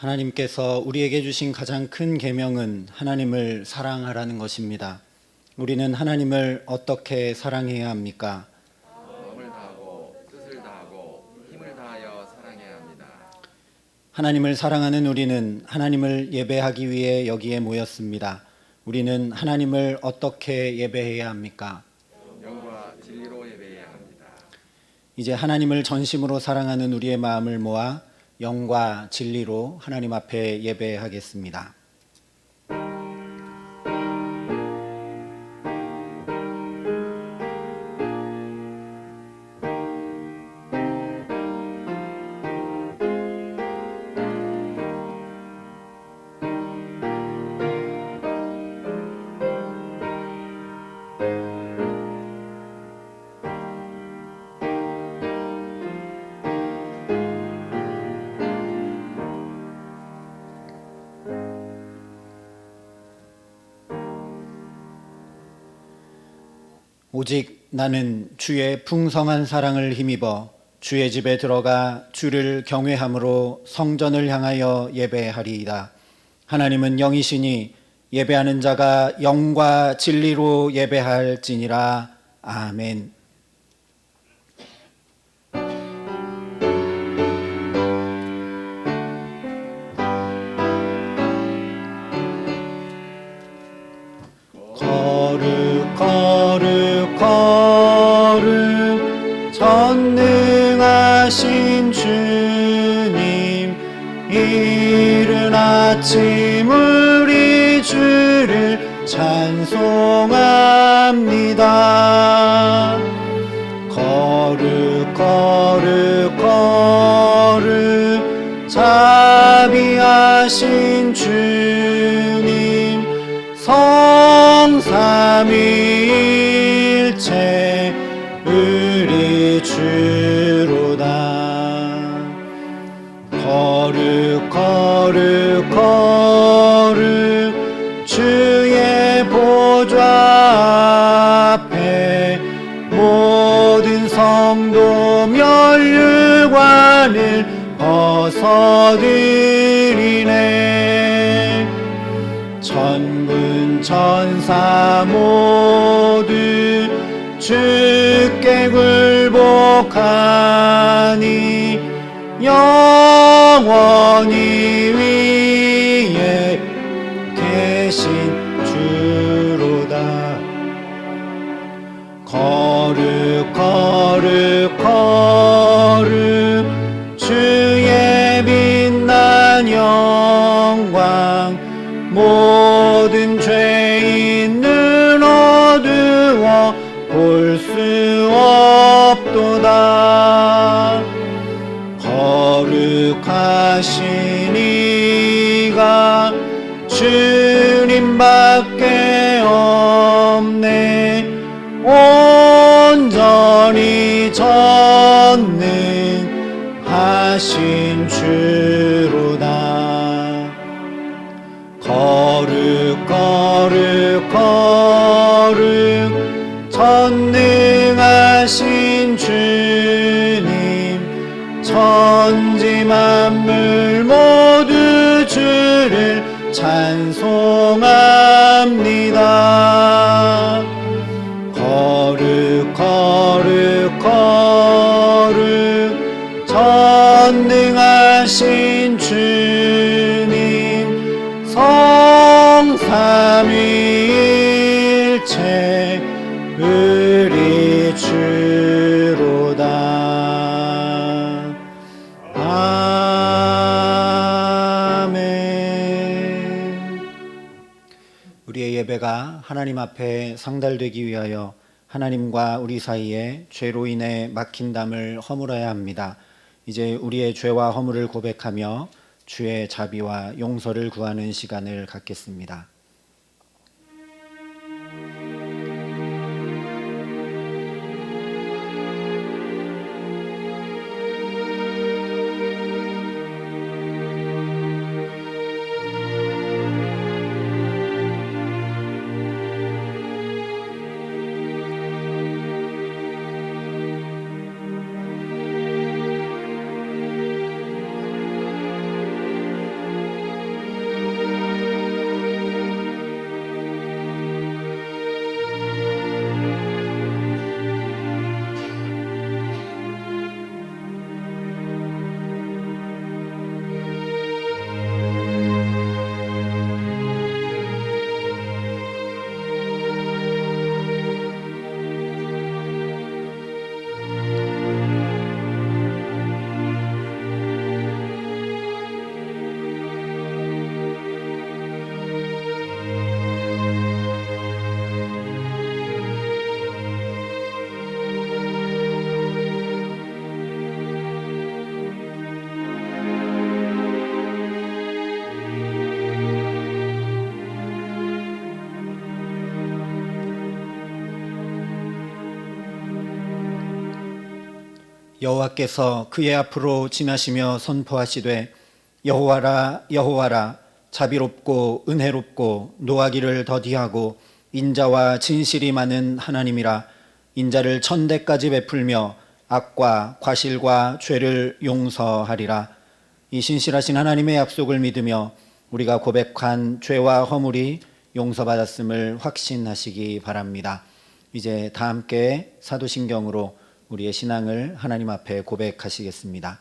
하나님께서 우리에게 주신 가장 큰 계명은 하나님을 사랑하라는 것입니다. 우리는 하나님을 어떻게 사랑해야 합니까? 마음을 다하고 뜻을 다하고 힘을 다하여 사랑해야 합니다. 하나님을 사랑하는 우리는 하나님을 예배하기 위해 여기에 모였습니다. 우리는 하나님을 어떻게 예배해야 합니까? 영과 진리로 예배해야 합니다. 이제 하나님을 전심으로 사랑하는 우리의 마음을 모아 영과 진리로 하나님 앞에 예배하겠습니다. 오직 나는 주의 풍성한 사랑을 힘입어 주의 집에 들어가 주를 경외함으로 성전을 향하여 예배하리이다. 하나님은 영이시니 예배하는 자가 영과 진리로 예배할지니라. 아멘. 거룩 거룩 거룩 전능하신 주님, 이른 아침 우리 주를 찬송합니다. 거룩 거룩 거룩 자비하신 주님, 성삼위일체 우리 주로다. 거룩 거룩 거룩 주의 보좌 앞에 모든 성도 면류관을 벗어드리네. 천군 천사 모두 주께 굴복하니 영원히 위에 계신 주로다. 거룩 거룩 거룩 주의 빛난 영광, 모든 죄인 눈 어두워 볼 수 없도다. 거룩하신 이가 주님밖에 없네. 온전히 전능하신 주로다. 거룩 거룩 거룩 전능하신 주님, 천지 만물 모두 주를 찬송합니다. 거룩 거룩 거룩 전능하신 주님, 성삼위일체 우리 주로다. 아멘. 우리의 예배가 하나님 앞에 상달되기 위하여 하나님과 우리 사이에 죄로 인해 막힌 담을 허물어야 합니다. 이제 우리의 죄와 허물을 고백하며 주의 자비와 용서를 구하는 시간을 갖겠습니다. 여호와께서 그의 앞으로 지나시며 선포하시되 여호와라 여호와라 자비롭고 은혜롭고 노하기를 더디하고 인자와 진실이 많은 하나님이라. 인자를 천대까지 베풀며 악과 과실과 죄를 용서하리라. 이 신실하신 하나님의 약속을 믿으며 우리가 고백한 죄와 허물이 용서받았음을 확신하시기 바랍니다. 이제 다 함께 사도신경으로 우리의 신앙을 하나님 앞에 고백하시겠습니다.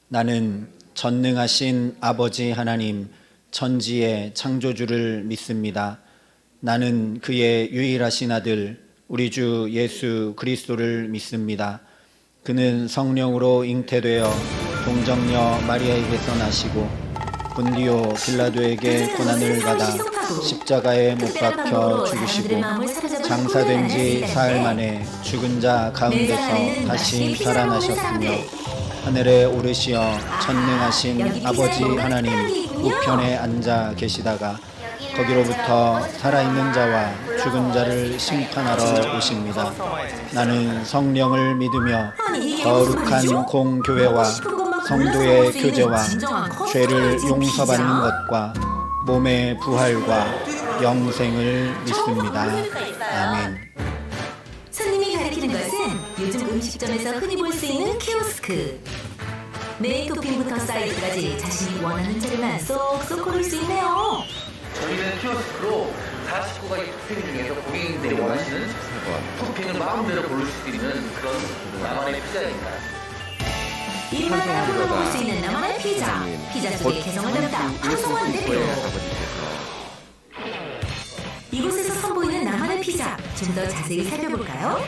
나는 전능하신 아버지 하나님 천지의 창조주를 믿습니다. 나는 그의 유일하신 아들 우리 주 예수 그리스도를 믿습니다. 그는 성령으로 잉태되어 동정녀 마리아에게서 나시고 본디오 빌라도에게 고난을 받아 십자가에 못 박혀 죽으시고 장사된 지 사흘 만에 죽은 자 가운데서 다시 살아나셨으며 하늘에 오르시어 전능하신 아버지 하나님 우편에 앉아 계시다가 거기로부터 살아있는 자와 죽은 자를 심판하러 오십니다. 나는 성령을 믿으며 거룩한 공교회와 성도의 교제와 죄를 용서받는 것과 몸의 부활과 영생을 믿습니다. 아멘. 손님이 가리키는 것은 요즘 음식점에서 흔히 볼 수 있는 키오스크. 메인 토핑부터 사이드까지 자신이 원하는 재료만 쏙쏙 고를 수 있네요. 저희는 키오스크로 49가지 토핑 중에서 고객님들이 원하시는 토핑을 마음대로 고를 수 있는 그런 나만의 피자입니다. 입맛 앞으로 먹을 수 있는 나만의 피자. 피자 속에 개성을 담다 황성환 대표. 이곳에서 선보이는 나만의 피자 좀 더 자세히 살펴볼까요?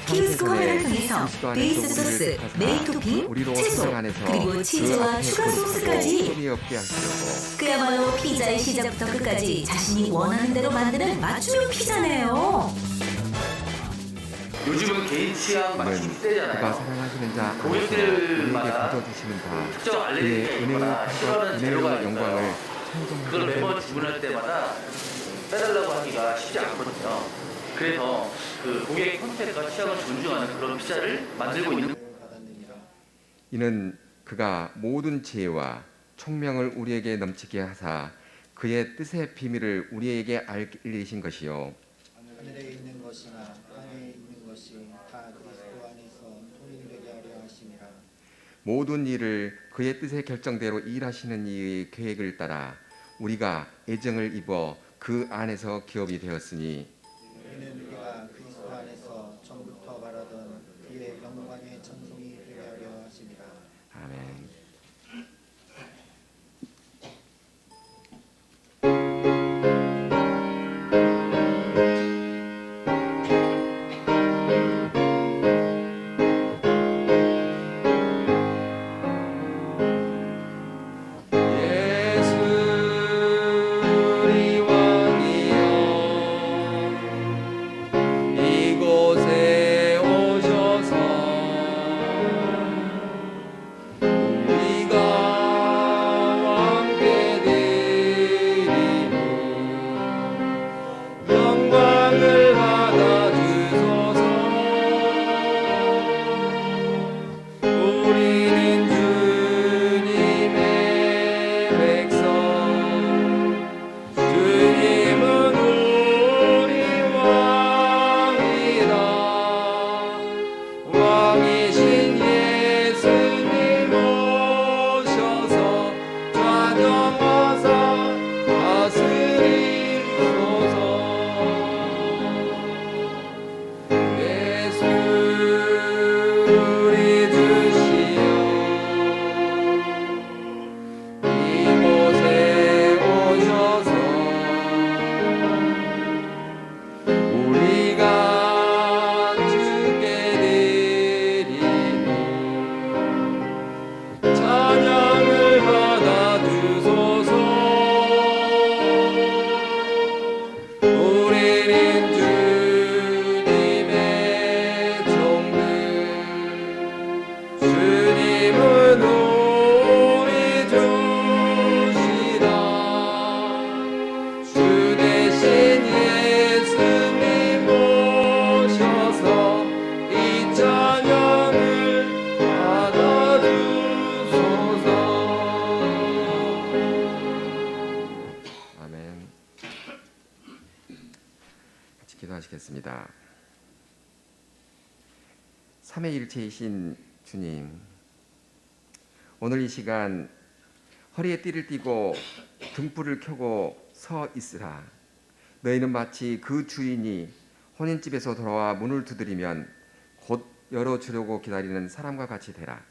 키오스크 화면을 통해서 베이스 소스, 메인 토핑, 채소, 그리고 치즈와 추가 소스까지 그야말로 피자의 시작부터 끝까지 자신이 원하는 대로 만드는 맞춤형 피자네요. 요즘은 개인 취향 맞춤 그가 시대잖아요. 사랑하시는 자 안에서 고객들마다 우리에게 거둬주시는 바 특정 그의 알레르기가 있거나 싫어하는 재료가 은혜와 영광을 있어요. 그걸 매번 주문할 때마다 빼달라고 하기가 쉽지 않거든요. 그래서 그 고객의 선택과 취향을 존중하는 그런 피자를 만들고 있는. 이는 그가 모든 지혜와 총명을 우리에게 넘치게 하사 그의 뜻의 비밀을 우리에게 알리신 것이요 하늘에 있는 것이나 땅에 있는 것이 다 그리스도 안에서 통일되게 하려 하심이라. 모든 일을 그의 뜻의 결정대로 일하시는 이의 계획을 따라 우리가 애정을 입어 그 안에서 기업이 되었으니 우리는 그가 그리스도 안에서 전부터 바라던 그의 영광의 찬송이 되게 하려 하심이라. 아멘. 이곳에 오셔서 기도하시겠습니다. 삼위일체이신 주님, 오늘 이 시간 허리에 띠를 띠고 등불을 켜고 서 있으라. 너희는 마치 그 주인이 혼인집에서 돌아와 문을 두드리면 곧 열어주려고 기다리는 사람과 같이 되라.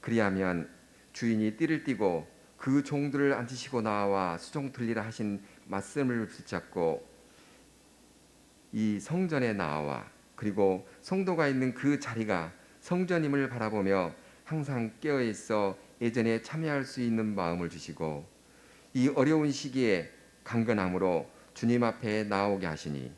그리하면 주인이 띠를 띠고 그 종들을 앉히시고 나와 수종 들리라 하신 말씀을 붙잡고 이 성전에 나와 그리고 성도가 있는 그 자리가 성전임을 바라보며 항상 깨어 있어 예전에 참여할 수 있는 마음을 주시고 이 어려운 시기에 강건함으로 주님 앞에 나오게 하시니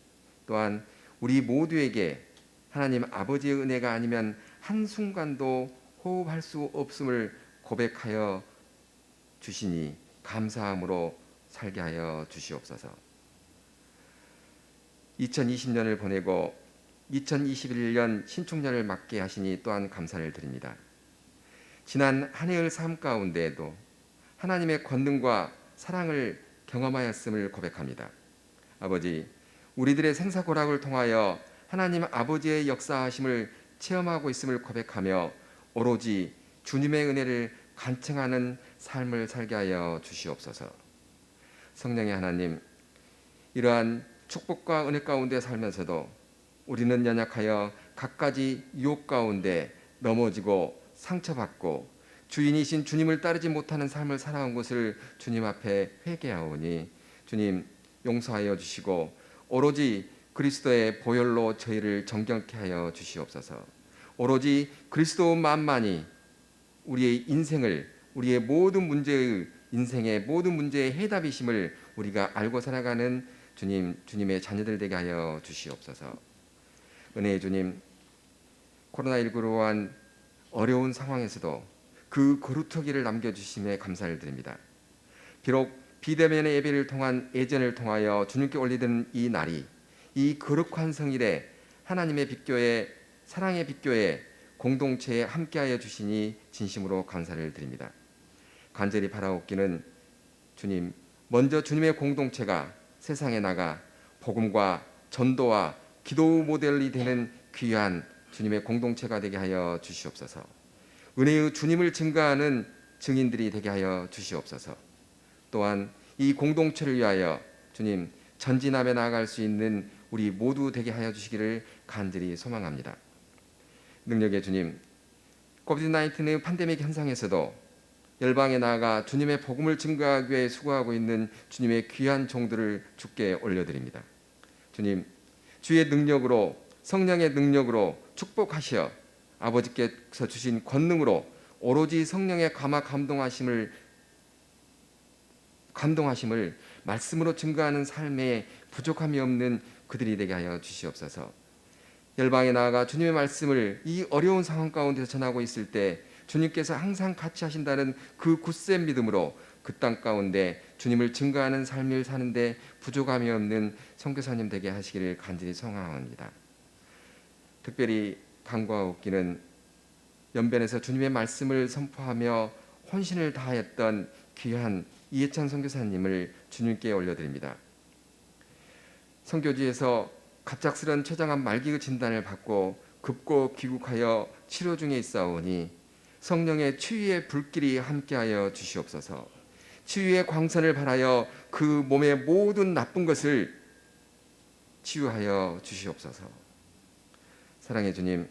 또한 우리 모두에게 하나님 아버지의 은혜가 아니면 한순간도 호흡할 수 없음을 고백하여 주시니 감사함으로 살게 하여 주시옵소서. 2020년을 보내고 2021년 신축년을 맞게 하시니 또한 감사를 드립니다. 지난 한 해의 삶 가운데에도 하나님의 권능과 사랑을 경험하였음을 고백합니다. 아버지, 우리들의 생사고락을 통하여 하나님 아버지의 역사하심을 체험하고 있음을 고백하며 오로지 주님의 은혜를 간청하는 삶을 살게 하여 주시옵소서. 성령의 하나님, 이러한 축복과 은혜 가운데 살면서도 우리는 연약하여 갖가지 유혹 가운데 넘어지고 상처받고 주인이신 주님을 따르지 못하는 삶을 살아온 것을 주님 앞에 회개하오니 주님 용서하여 주시고 오로지 그리스도의 보혈로 저희를 정결케 하여 주시옵소서. 오로지 그리스도만만이 우리의 인생을 우리의 모든 문제의 인생의 모든 문제의 해답이심을 우리가 알고 살아가는 주님의 자녀들 되게 하여 주시옵소서. 은혜의 주님, 코로나19로 한 어려운 상황에서도 그 거루터기를 남겨주심에 감사를 드립니다. 비록 비대면의 예배를 통한 예전을 통하여 주님께 올리는 이 날이 이 거룩한 성일에 하나님의 빛교회 사랑의 빛교회 공동체에 함께하여 주시니 진심으로 감사를 드립니다. 간절히 바라옵기는 주님, 먼저 주님의 공동체가 세상에 나가 복음과 전도와 기도 모델이 되는 귀한 주님의 공동체가 되게 하여 주시옵소서. 은혜의 주님을 증거하는 증인들이 되게 하여 주시옵소서. 또한 이 공동체를 위하여 주님 전진하며 나아갈 수 있는 우리 모두 되게 하여 주시기를 간절히 소망합니다. 능력의 주님, 코비드-19의 팬데믹 현상에서도 열방에 나아가 주님의 복음을 증거하기 위해 수고하고 있는 주님의 귀한 종들을 주께 올려드립니다. 주님, 주의 능력으로 성령의 능력으로 축복하시어 아버지께서 주신 권능으로 오로지 성령의 감화 감동하심을 말씀으로 증거하는 삶에 부족함이 없는 그들이 되게 하여 주시옵소서. 열방에 나아가 주님의 말씀을 이 어려운 상황 가운데서 전하고 있을 때 주님께서 항상 같이 하신다는 그 굳센 믿음으로 그 땅 가운데 주님을 증거하는 삶을 사는데 부족함이 없는 선교사님 되게 하시기를 간절히 소망합니다. 특별히 간구하옵기는 연변에서 주님의 말씀을 선포하며 혼신을 다하였던 귀한 이해찬 선교사님을 주님께 올려드립니다. 선교지에서 갑작스런 췌장암 말기의 진단을 받고 급고 귀국하여 치료 중에 있사오니 성령의 치유의 불길이 함께하여 주시옵소서. 치유의 광선을 발하여 그 몸의 모든 나쁜 것을 치유하여 주시옵소서. 사랑의 주님,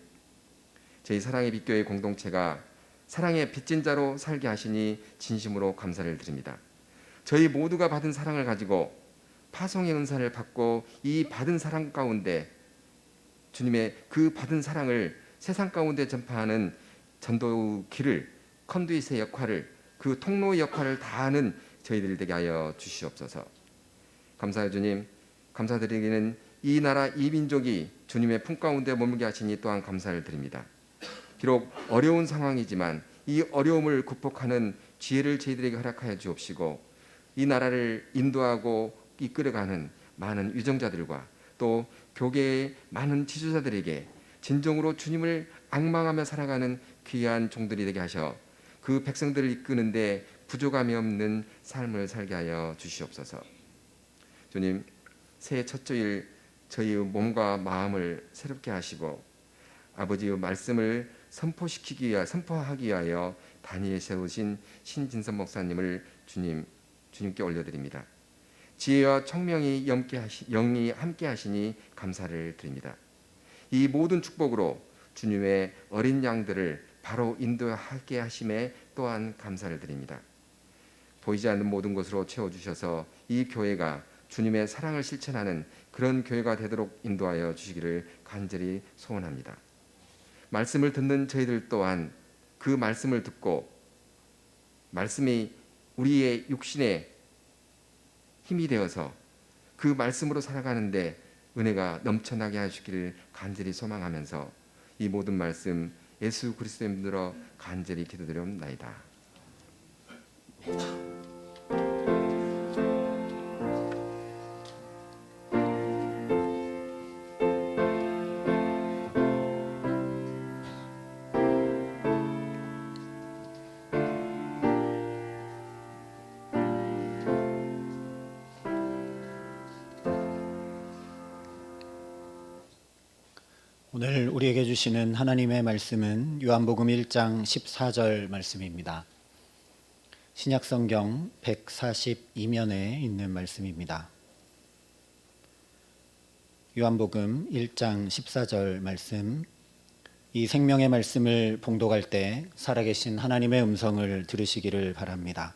저희 사랑의 빛교회 공동체가 사랑의 빚진 자로 살게 하시니 진심으로 감사를 드립니다. 저희 모두가 받은 사랑을 가지고 파송의 은사를 받고 이 받은 사랑 가운데 주님의 그 받은 사랑을 세상 가운데 전파하는 전도 길을 컨두잇의 역할을 그 통로의 역할을 다하는 저희들 되게 하여 주시옵소서. 감사해 주님, 감사드리기는 이 나라 이 민족이 주님의 품 가운데 머물게 하시니 또한 감사를 드립니다. 비록 어려운 상황이지만 이 어려움을 극복하는 지혜를 저희들에게 허락하여 주옵시고 이 나라를 인도하고 이끌어가는 많은 유정자들과 또 교계의 많은 지도자들에게 진정으로 주님을 앙망하며 살아가는 귀한 종들이 되게 하셔 그 백성들을 이끄는데 부족함이 없는 삶을 살게 하여 주시옵소서. 주님, 새해 첫 주일 저희 몸과 마음을 새롭게 하시고 아버지의 말씀을 선포하기 위하여 단위에 세우신 신진선 목사님을 주님께 올려드립니다. 지혜와 청명이 영이 함께 하시니 감사를 드립니다. 이 모든 축복으로 주님의 어린 양들을 바로 인도하게 하심에 또한 감사를 드립니다. 보이지 않는 모든 것으로 채워주셔서 이 교회가 주님의 사랑을 실천하는 그런 교회가 되도록 인도하여 주시기를 간절히 소원합니다. 말씀을 듣는 저희들 또한 그 말씀을 듣고 말씀이 우리의 육신의 힘이 되어서 그 말씀으로 살아가는데 은혜가 넘쳐나게 하시기를 간절히 소망하면서 이 모든 말씀 예수 그리스도의 이름으로 간절히 기도드리옵나이다. 오늘 우리에게 주시는 하나님의 말씀은 요한복음 1장 14절 말씀입니다. 신약성경 142면에 있는 말씀입니다. 요한복음 1장 14절 말씀, 이 생명의 말씀을 봉독할 때 살아계신 하나님의 음성을 들으시기를 바랍니다.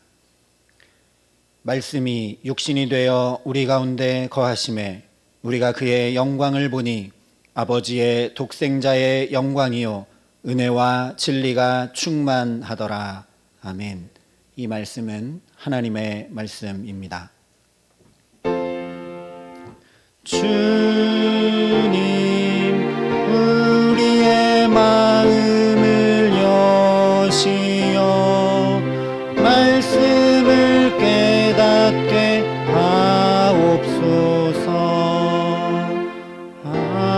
말씀이 육신이 되어 우리 가운데 거하심에 우리가 그의 영광을 보니 아버지의 독생자의 영광이요 은혜와 진리가 충만하더라. 아멘. 이 말씀은 하나님의 말씀입니다. 주님, 우리의 마음을 여시어 말씀을 깨닫게 하옵소서. 아멘.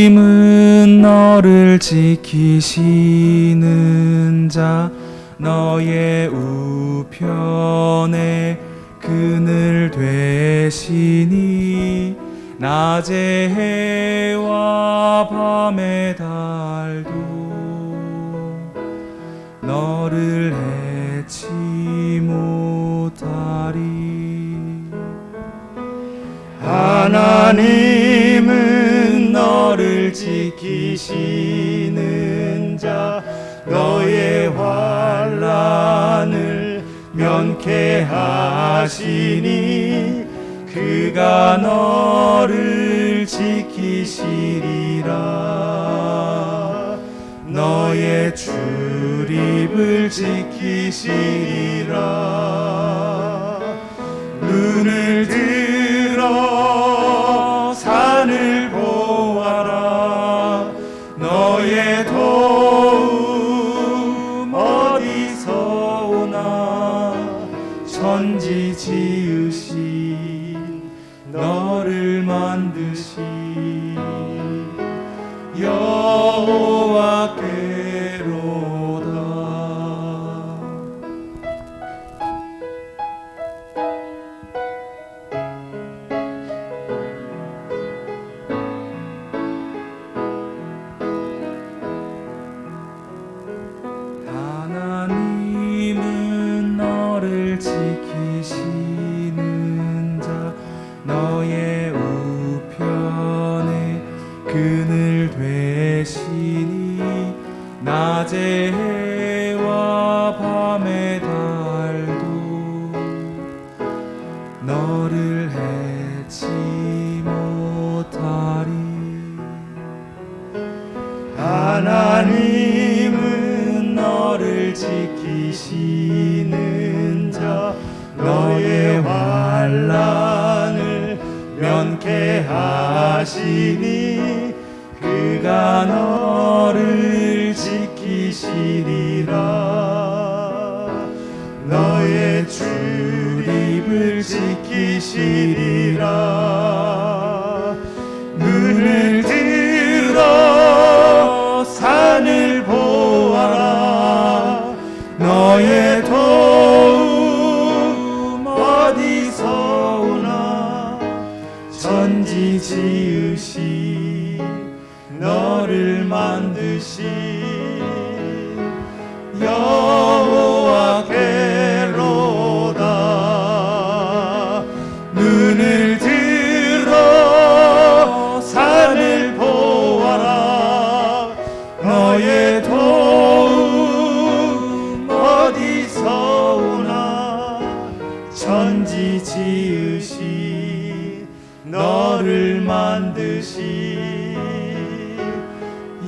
하나님은 너를 지키시는 자, 너의 우편에 그늘 되시니 낮의 해와 밤의 달도 너를 해치 못하리. 하나님은 너를 지키시는 자, 너의 환난을 면케하시니 그가 너를 지키시리라. 너의 출입을 지키시리라. 눈을 들어 산을 보아라. 너의 도움 어디서 오나. 천지 지으신 너를 만드신 여호와께로다. 하나님은 너를 지키시는 자, 너의 우편에 그늘 되시니 낮의 해와 밤의 달도 너를 해치 못하리. 하나님은 너를 지키시는 자, 너의 환난을 면케하시니 그가 너를 지키시리라. 너의 출입을 지키시리라. 눈을 들어 산을 보아라. 너의 도움 어디서 오나. 천지 지으신 너를 만드신 여호와께로다. 눈을 들어 산을 보아라. 너의 도움 어디서 오나. 천지 지으신 너를 만드신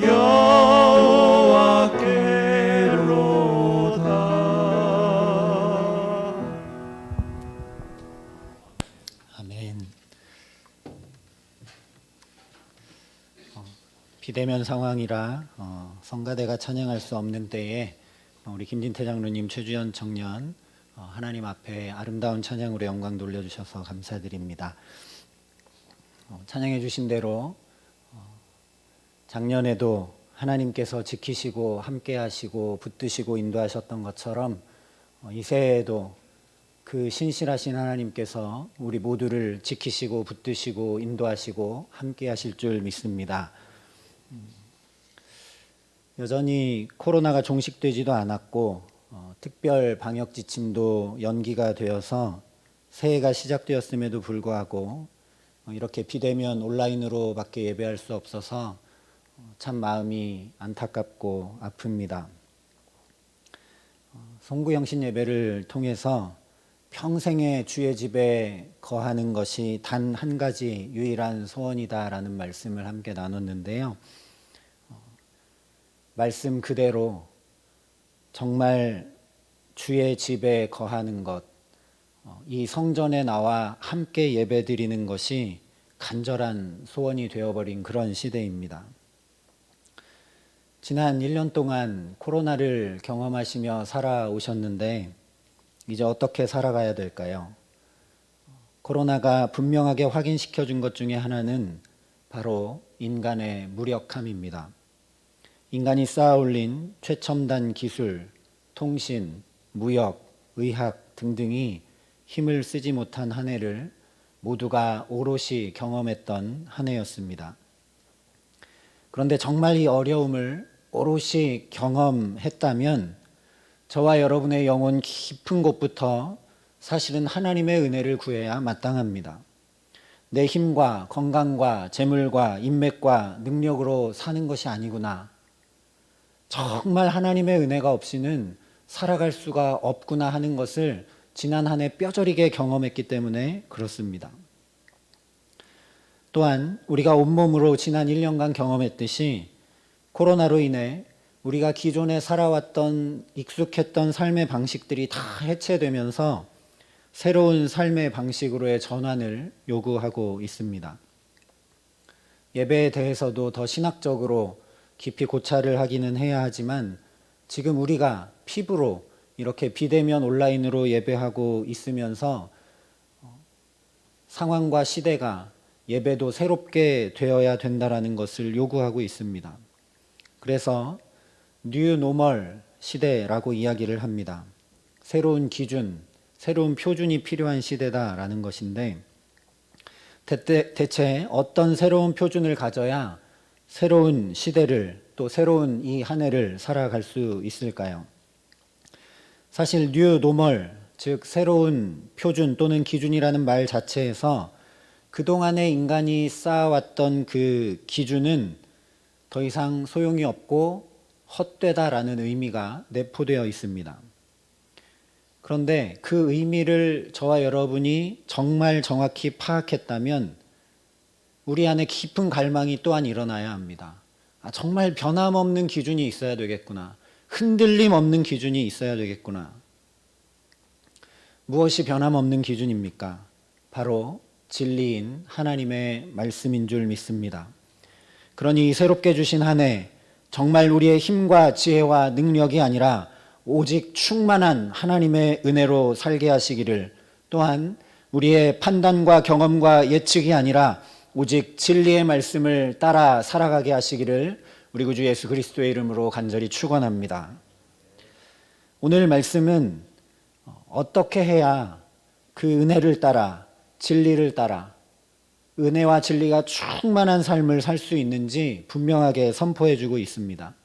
여호와께로다. 아멘. 비대면 상황이라 성가대가 찬양할 수 없는 때에 우리 김진태 장로님, 최주연 청년 하나님 앞에 아름다운 찬양으로 영광 돌려주셔서 감사드립니다. 찬양해 주신 대로 작년에도 하나님께서 지키시고 함께 하시고 붙드시고 인도하셨던 것처럼 이 새해에도 그 신실하신 하나님께서 우리 모두를 지키시고 붙드시고 인도하시고 함께 하실 줄 믿습니다. 여전히 코로나가 종식되지도 않았고 특별 방역 지침도 연기가 되어서 새해가 시작되었음에도 불구하고 이렇게 비대면 온라인으로밖에 예배할 수 없어서 참 마음이 안타깝고 아픕니다. 송구영신 예배를 통해서 평생의 주의 집에 거하는 것이 단 한 가지 유일한 소원이다라는 말씀을 함께 나눴는데요. 말씀 그대로 정말 주의 집에 거하는 것, 이 성전에 나와 함께 예배드리는 것이 간절한 소원이 되어버린 그런 시대입니다. 지난 1년 동안 코로나를 경험하시며 살아오셨는데 이제 어떻게 살아가야 될까요? 코로나가 분명하게 확인시켜 준 것 중에 하나는 바로 인간의 무력함입니다. 인간이 쌓아올린 최첨단 기술, 통신, 무역, 의학 등등이 힘을 쓰지 못한 한 해를 모두가 오롯이 경험했던 한 해였습니다. 그런데 정말 이 어려움을 오롯이 경험했다면 저와 여러분의 영혼 깊은 곳부터 사실은 하나님의 은혜를 구해야 마땅합니다. 내 힘과 건강과 재물과 인맥과 능력으로 사는 것이 아니구나. 정말 하나님의 은혜가 없이는 살아갈 수가 없구나 하는 것을 지난 한 해 뼈저리게 경험했기 때문에 그렇습니다. 또한 우리가 온몸으로 지난 1년간 경험했듯이 코로나로 인해 우리가 기존에 살아왔던 익숙했던 삶의 방식들이 다 해체되면서 새로운 삶의 방식으로의 전환을 요구하고 있습니다. 예배에 대해서도 더 신학적으로 깊이 고찰을 하기는 해야 하지만 지금 우리가 피부로 이렇게 비대면 온라인으로 예배하고 있으면서 상황과 시대가 예배도 새롭게 되어야 된다라는 것을 요구하고 있습니다. 그래서 뉴 노멀 시대라고 이야기를 합니다. 새로운 기준, 새로운 표준이 필요한 시대다라는 것인데 대체 어떤 새로운 표준을 가져야 새로운 시대를 또 새로운 이 한 해를 살아갈 수 있을까요? 사실 뉴 노멀, 즉 새로운 표준 또는 기준이라는 말 자체에서 그동안의 인간이 쌓아왔던 그 기준은 더 이상 소용이 없고 헛되다라는 의미가 내포되어 있습니다. 그런데 그 의미를 저와 여러분이 정말 정확히 파악했다면 우리 안에 깊은 갈망이 또한 일어나야 합니다. 정말 변함없는 기준이 있어야 되겠구나. 흔들림 없는 기준이 있어야 되겠구나. 무엇이 변함없는 기준입니까? 바로 진리인 하나님의 말씀인 줄 믿습니다. 그러니 새롭게 주신 한 해 정말 우리의 힘과 지혜와 능력이 아니라 오직 충만한 하나님의 은혜로 살게 하시기를, 또한 우리의 판단과 경험과 예측이 아니라 오직 진리의 말씀을 따라 살아가게 하시기를 우리 구주 예수 그리스도의 이름으로 간절히 축원합니다. 오늘 말씀은 어떻게 해야 그 은혜를 따라, 진리를 따라 은혜와 진리가 충만한 삶을 살 수 있는지 분명하게 선포해 주고 있습니다.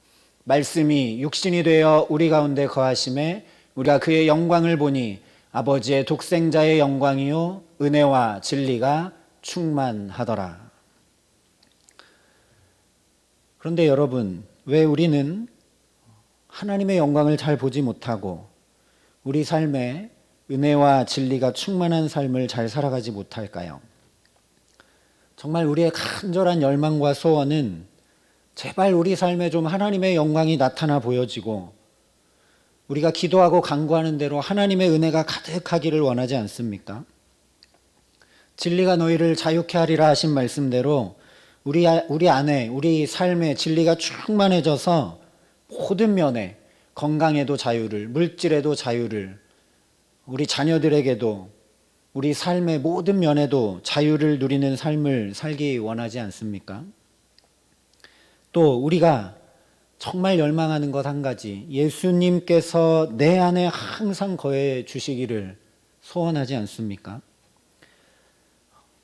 말씀이 육신이 되어 우리 가운데 거하심에 우리가 그의 영광을 보니 아버지의 독생자의 영광이요 은혜와 진리가 충만하더라. 그런데 여러분, 왜 우리는 하나님의 영광을 잘 보지 못하고 우리 삶에 은혜와 진리가 충만한 삶을 잘 살아가지 못할까요? 정말 우리의 간절한 열망과 소원은 제발 우리 삶에 좀 하나님의 영광이 나타나 보여지고 우리가 기도하고 간구하는 대로 하나님의 은혜가 가득하기를 원하지 않습니까? 진리가 너희를 자유케 하리라 하신 말씀대로 우리 안에, 우리 삶에 진리가 충만해져서 모든 면에 건강에도 자유를, 물질에도 자유를, 우리 자녀들에게도 우리 삶의 모든 면에도 자유를 누리는 삶을 살기 원하지 않습니까? 또 우리가 정말 열망하는 것 한 가지, 예수님께서 내 안에 항상 거해 주시기를 소원하지 않습니까?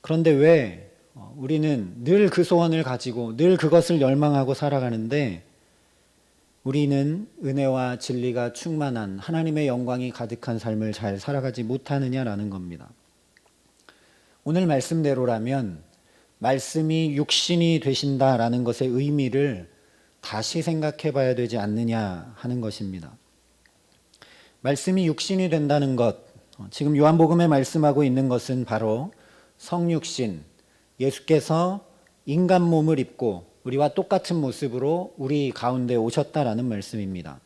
그런데 왜 우리는 늘 그 소원을 가지고 늘 그것을 열망하고 살아가는데 우리는 은혜와 진리가 충만한 하나님의 영광이 가득한 삶을 잘 살아가지 못하느냐라는 겁니다. 오늘 말씀대로라면 말씀이 육신이 되신다라는 것의 의미를 다시 생각해 봐야 되지 않느냐 하는 것입니다. 말씀이 육신이 된다는 것, 지금 요한복음에 말씀하고 있는 것은 바로 성육신, 예수께서 인간 몸을 입고 우리와 똑같은 모습으로 우리 가운데 오셨다라는 말씀입니다.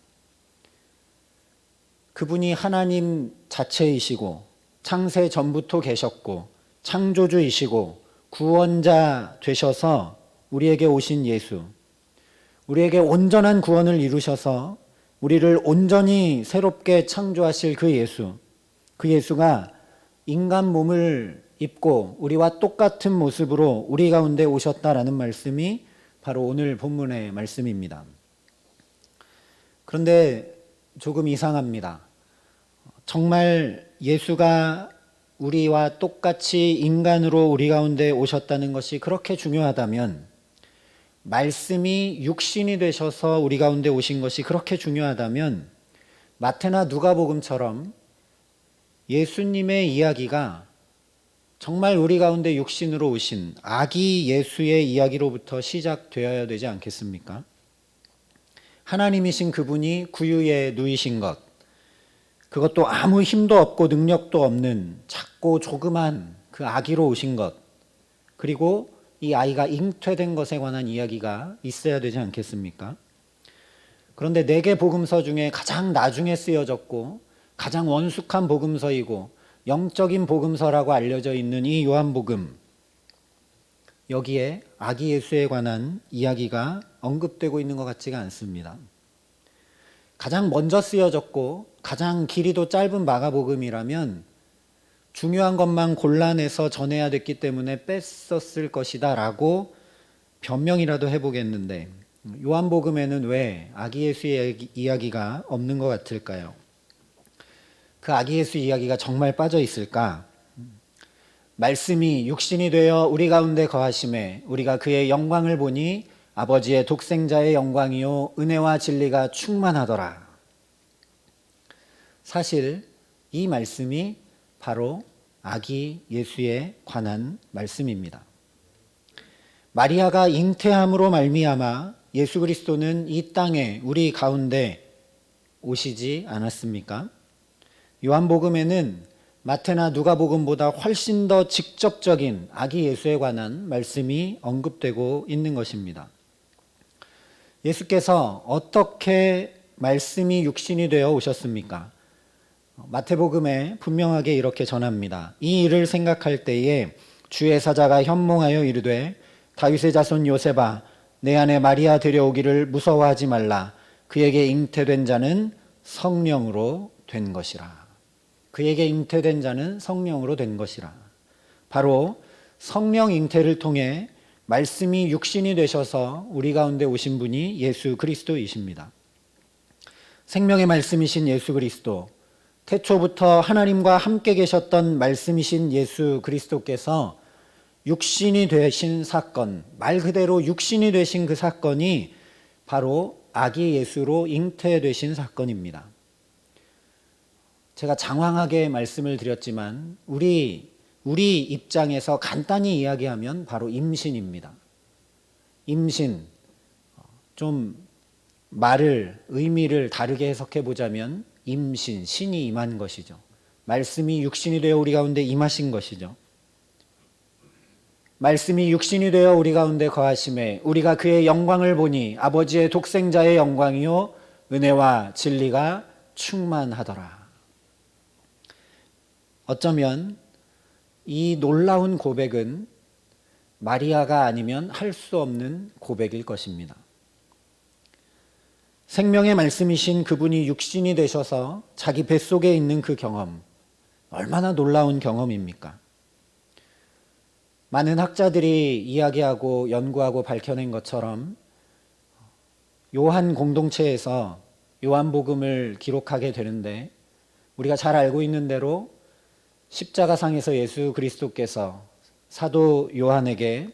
그분이 하나님 자체이시고 창세 전부터 계셨고 창조주이시고 구원자 되셔서 우리에게 오신 예수, 우리에게 온전한 구원을 이루셔서 우리를 온전히 새롭게 창조하실 그 예수, 그 예수가 인간 몸을 입고 우리와 똑같은 모습으로 우리 가운데 오셨다라는 말씀이 바로 오늘 본문의 말씀입니다. 그런데 조금 이상합니다. 정말 예수가 우리와 똑같이 인간으로 우리 가운데 오셨다는 것이 그렇게 중요하다면, 말씀이 육신이 되셔서 우리 가운데 오신 것이 그렇게 중요하다면, 마태나 누가복음처럼 예수님의 이야기가 정말 우리 가운데 육신으로 오신 아기 예수의 이야기로부터 시작되어야 되지 않겠습니까? 하나님이신 그분이 구유에 누이신 것, 그것도 아무 힘도 없고 능력도 없는 작고 조그만 그 아기로 오신 것, 그리고 이 아이가 잉태된 것에 관한 이야기가 있어야 되지 않겠습니까? 그런데 4개 복음서 중에 가장 나중에 쓰여졌고 가장 원숙한 복음서이고 영적인 복음서라고 알려져 있는 이 요한복음, 여기에 아기 예수에 관한 이야기가 언급되고 있는 것 같지가 않습니다. 가장 먼저 쓰여졌고 가장 길이도 짧은 마가복음이라면 중요한 것만 골라내서 전해야 됐기 때문에 뺐었을 것이다 라고 변명이라도 해보겠는데, 요한복음에는 왜 아기 예수의 이야기가 없는 것 같을까요? 그 아기 예수 이야기가 정말 빠져 있을까? 말씀이 육신이 되어 우리 가운데 거하심에 우리가 그의 영광을 보니 아버지의 독생자의 영광이요 은혜와 진리가 충만하더라. 사실 이 말씀이 바로 아기 예수에 관한 말씀입니다. 마리아가 잉태함으로 말미암아 예수 그리스도는 이 땅에 우리 가운데 오시지 않았습니까? 요한복음에는 마태나 누가복음보다 훨씬 더 직접적인 아기 예수에 관한 말씀이 언급되고 있는 것입니다. 예수께서 어떻게 말씀이 육신이 되어 오셨습니까? 마태복음에 분명하게 이렇게 전합니다. 이 일을 생각할 때에 주의 사자가 현몽하여 이르되 다윗의 자손 요셉아 내 안에 마리아 데려오기를 무서워하지 말라. 그에게 잉태된 자는 성령으로 된 것이라. 그에게 잉태된 자는 성령으로 된 것이라. 바로 성령 잉태를 통해 말씀이 육신이 되셔서 우리 가운데 오신 분이 예수 그리스도이십니다. 생명의 말씀이신 예수 그리스도, 태초부터 하나님과 함께 계셨던 말씀이신 예수 그리스도께서 육신이 되신 사건, 말 그대로 육신이 되신 그 사건이 바로 아기 예수로 잉태되신 사건입니다. 제가 장황하게 말씀을 드렸지만 우리 입장에서 간단히 이야기하면 바로 임신입니다. 임신, 좀 의미를 다르게 해석해 보자면 임신, 신이 임한 것이죠. 말씀이 육신이 되어 우리 가운데 임하신 것이죠. 말씀이 육신이 되어 우리 가운데 거하심에 우리가 그의 영광을 보니 아버지의 독생자의 영광이요 은혜와 진리가 충만하더라. 어쩌면 이 놀라운 고백은 마리아가 아니면 할 수 없는 고백일 것입니다. 생명의 말씀이신 그분이 육신이 되셔서 자기 뱃속에 있는 그 경험, 얼마나 놀라운 경험입니까? 많은 학자들이 이야기하고 연구하고 밝혀낸 것처럼 요한 공동체에서 요한복음을 기록하게 되는데 우리가 잘 알고 있는 대로 십자가상에서 예수 그리스도께서 사도 요한에게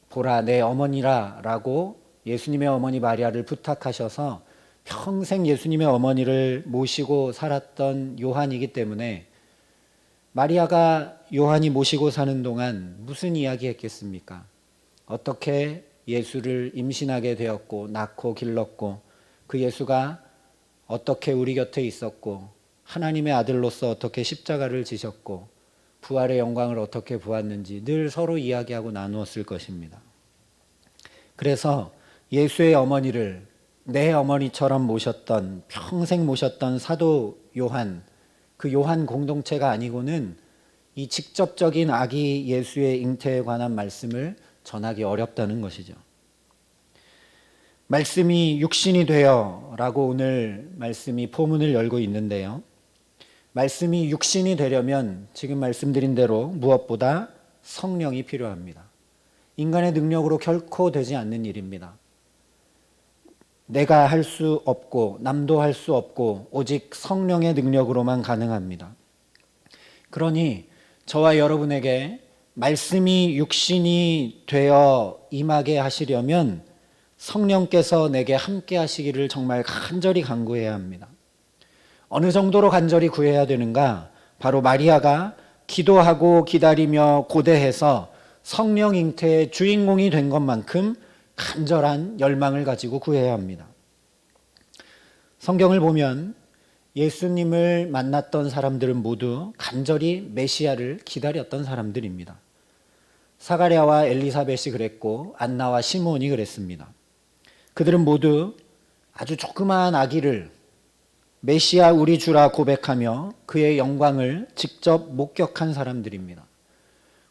보라 내 어머니라 라고 예수님의 어머니 마리아를 부탁하셔서 평생 예수님의 어머니를 모시고 살았던 요한이기 때문에 마리아가 요한이 모시고 사는 동안 무슨 이야기 했겠습니까? 어떻게 예수를 임신하게 되었고 낳고 길렀고 그 예수가 어떻게 우리 곁에 있었고 하나님의 아들로서 어떻게 십자가를 지셨고 부활의 영광을 어떻게 보았는지 늘 서로 이야기하고 나누었을 것입니다. 그래서 예수의 어머니를 내 어머니처럼 모셨던 평생 모셨던 사도 요한, 그 요한 공동체가 아니고는 이 직접적인 아기 예수의 잉태에 관한 말씀을 전하기 어렵다는 것이죠. 말씀이 육신이 되어 라고 오늘 말씀이 포문을 열고 있는데요. 말씀이 육신이 되려면 지금 말씀드린 대로 무엇보다 성령이 필요합니다. 인간의 능력으로 결코 되지 않는 일입니다. 내가 할 수 없고 남도 할 수 없고 오직 성령의 능력으로만 가능합니다. 그러니 저와 여러분에게 말씀이 육신이 되어 임하게 하시려면 성령께서 내게 함께 하시기를 정말 간절히 간구해야 합니다. 어느 정도로 간절히 구해야 되는가? 바로 마리아가 기도하고 기다리며 고대해서 성령 잉태의 주인공이 된 것만큼 간절한 열망을 가지고 구해야 합니다. 성경을 보면 예수님을 만났던 사람들은 모두 간절히 메시아를 기다렸던 사람들입니다. 사가랴와 엘리사벳이 그랬고 안나와 시므온이 그랬습니다. 그들은 모두 아주 조그마한 아기를 메시아 우리 주라 고백하며 그의 영광을 직접 목격한 사람들입니다.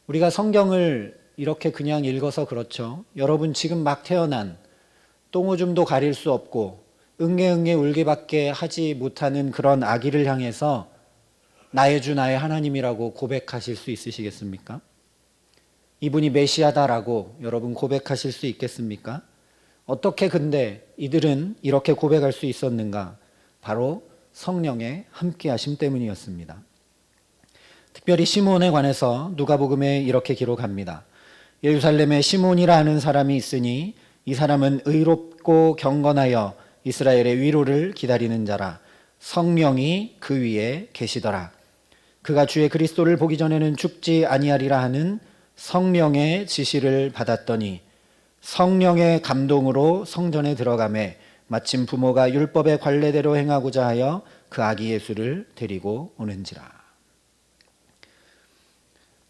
우리가 성경을 이렇게 그냥 읽어서 그렇죠. 여러분 지금 막 태어난 똥오줌도 가릴 수 없고 응애응애 울기밖에 하지 못하는 그런 아기를 향해서 나의 주 나의 하나님이라고 고백하실 수 있으시겠습니까? 이분이 메시아다라고 여러분 고백하실 수 있겠습니까? 어떻게 근데 이들은 이렇게 고백할 수 있었는가? 바로 성령의 함께하심 때문이었습니다. 특별히 시므온에 관해서 누가복음에 이렇게 기록합니다. 예루살렘에 시므온이라 하는 사람이 있으니 이 사람은 의롭고 경건하여 이스라엘의 위로를 기다리는 자라. 성령이 그 위에 계시더라. 그가 주의 그리스도를 보기 전에는 죽지 아니하리라 하는 성령의 지시를 받았더니 성령의 감동으로 성전에 들어가매 마침 부모가 율법의 관례대로 행하고자 하여 그 아기 예수를 데리고 오는지라.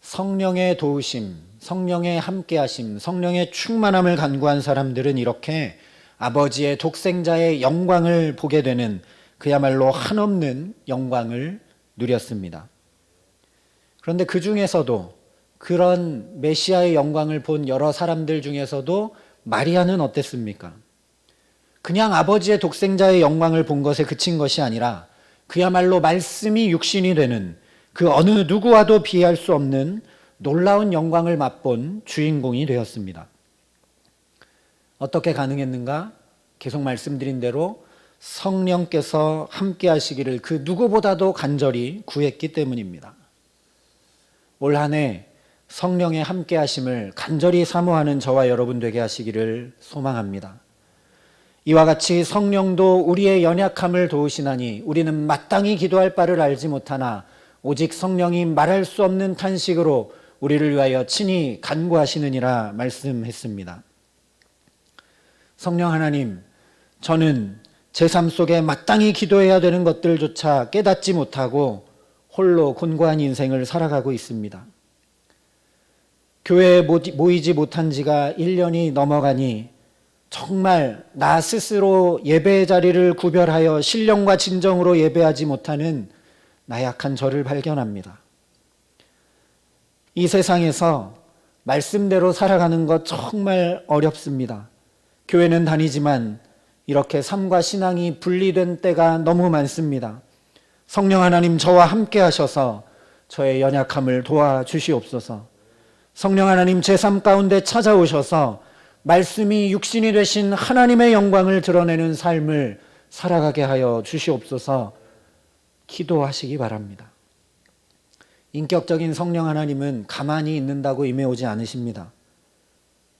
성령의 도우심, 성령의 함께하심, 성령의 충만함을 간구한 사람들은 이렇게 아버지의 독생자의 영광을 보게 되는 그야말로 한없는 영광을 누렸습니다. 그런데 그 중에서도 그런 메시아의 영광을 본 여러 사람들 중에서도 마리아는 어땠습니까? 그냥 아버지의 독생자의 영광을 본 것에 그친 것이 아니라 그야말로 말씀이 육신이 되는 그 어느 누구와도 비할 수 없는 놀라운 영광을 맛본 주인공이 되었습니다. 어떻게 가능했는가? 계속 말씀드린 대로 성령께서 함께 하시기를 그 누구보다도 간절히 구했기 때문입니다. 올 한 해 성령의 함께 하심을 간절히 사모하는 저와 여러분 되게 하시기를 소망합니다. 이와 같이 성령도 우리의 연약함을 도우시나니 우리는 마땅히 기도할 바를 알지 못하나 오직 성령이 말할 수 없는 탄식으로 우리를 위하여 친히 간구하시느니라 말씀했습니다. 성령 하나님, 저는 제 삶 속에 마땅히 기도해야 되는 것들조차 깨닫지 못하고 홀로 곤고한 인생을 살아가고 있습니다. 교회에 모이지 못한 지가 1년이 넘어가니 정말 나 스스로 예배의 자리를 구별하여 신령과 진정으로 예배하지 못하는 나약한 저를 발견합니다. 이 세상에서 말씀대로 살아가는 것 정말 어렵습니다. 교회는 다니지만 이렇게 삶과 신앙이 분리된 때가 너무 많습니다. 성령 하나님, 저와 함께 하셔서 저의 연약함을 도와주시옵소서. 성령 하나님, 제 삶 가운데 찾아오셔서 말씀이 육신이 되신 하나님의 영광을 드러내는 삶을 살아가게 하여 주시옵소서. 기도하시기 바랍니다. 인격적인 성령 하나님은 가만히 있는다고 임해오지 않으십니다.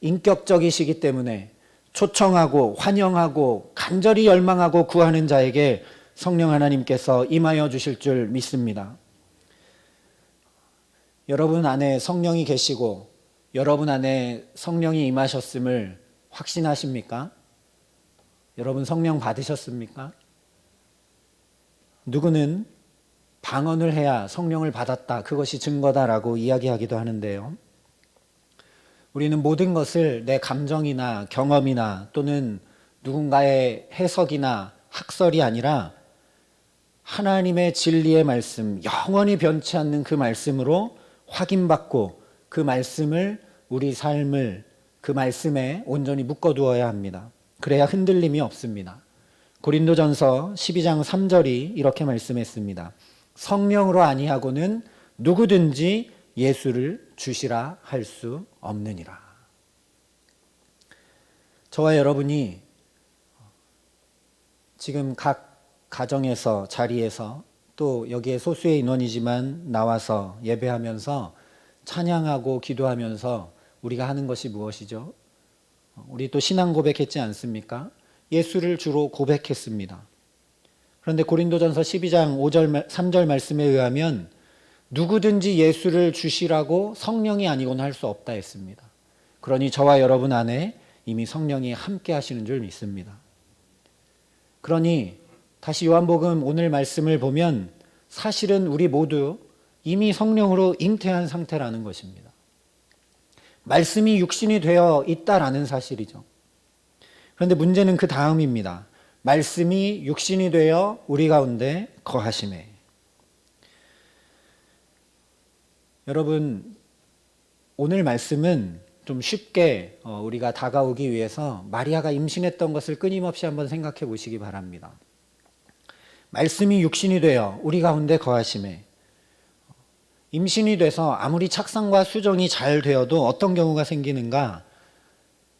인격적이시기 때문에 초청하고 환영하고 간절히 열망하고 구하는 자에게 성령 하나님께서 임하여 주실 줄 믿습니다. 여러분 안에 성령이 계시고 여러분 안에 성령이 임하셨음을 확신하십니까? 여러분 성령 받으셨습니까? 누구는 방언을 해야 성령을 받았다, 그것이 증거다라고 이야기하기도 하는데요. 우리는 모든 것을 내 감정이나 경험이나 또는 누군가의 해석이나 학설이 아니라 하나님의 진리의 말씀, 영원히 변치 않는 그 말씀으로 확인받고 그 말씀을, 우리 삶을 그 말씀에 온전히 묶어두어야 합니다. 그래야 흔들림이 없습니다. 고린도전서 12장 3절이 이렇게 말씀했습니다. 성령으로 아니하고는 누구든지 예수를 주시라 할 수 없느니라. 저와 여러분이 지금 각 가정에서, 자리에서, 또 여기에 소수의 인원이지만 나와서 예배하면서 찬양하고 기도하면서 우리가 하는 것이 무엇이죠? 우리 또 신앙 고백했지 않습니까? 예수를 주로 고백했습니다. 그런데 고린도전서 12장 5절, 3절 말씀에 의하면 누구든지 예수를 주시라고 성령이 아니고는 할 수 없다 했습니다. 그러니 저와 여러분 안에 이미 성령이 함께 하시는 줄 믿습니다. 그러니 다시 요한복음 오늘 말씀을 보면 사실은 우리 모두 이미 성령으로 잉태한 상태라는 것입니다. 말씀이 육신이 되어 있다라는 사실이죠. 그런데 문제는 그 다음입니다. 말씀이 육신이 되어 우리 가운데 거하심에. 여러분, 오늘 말씀은 좀 쉽게 우리가 다가오기 위해서 마리아가 임신했던 것을 끊임없이 한번 생각해 보시기 바랍니다. 말씀이 육신이 되어 우리 가운데 거하심에. 임신이 돼서 아무리 착상과 수정이 잘 되어도 어떤 경우가 생기는가?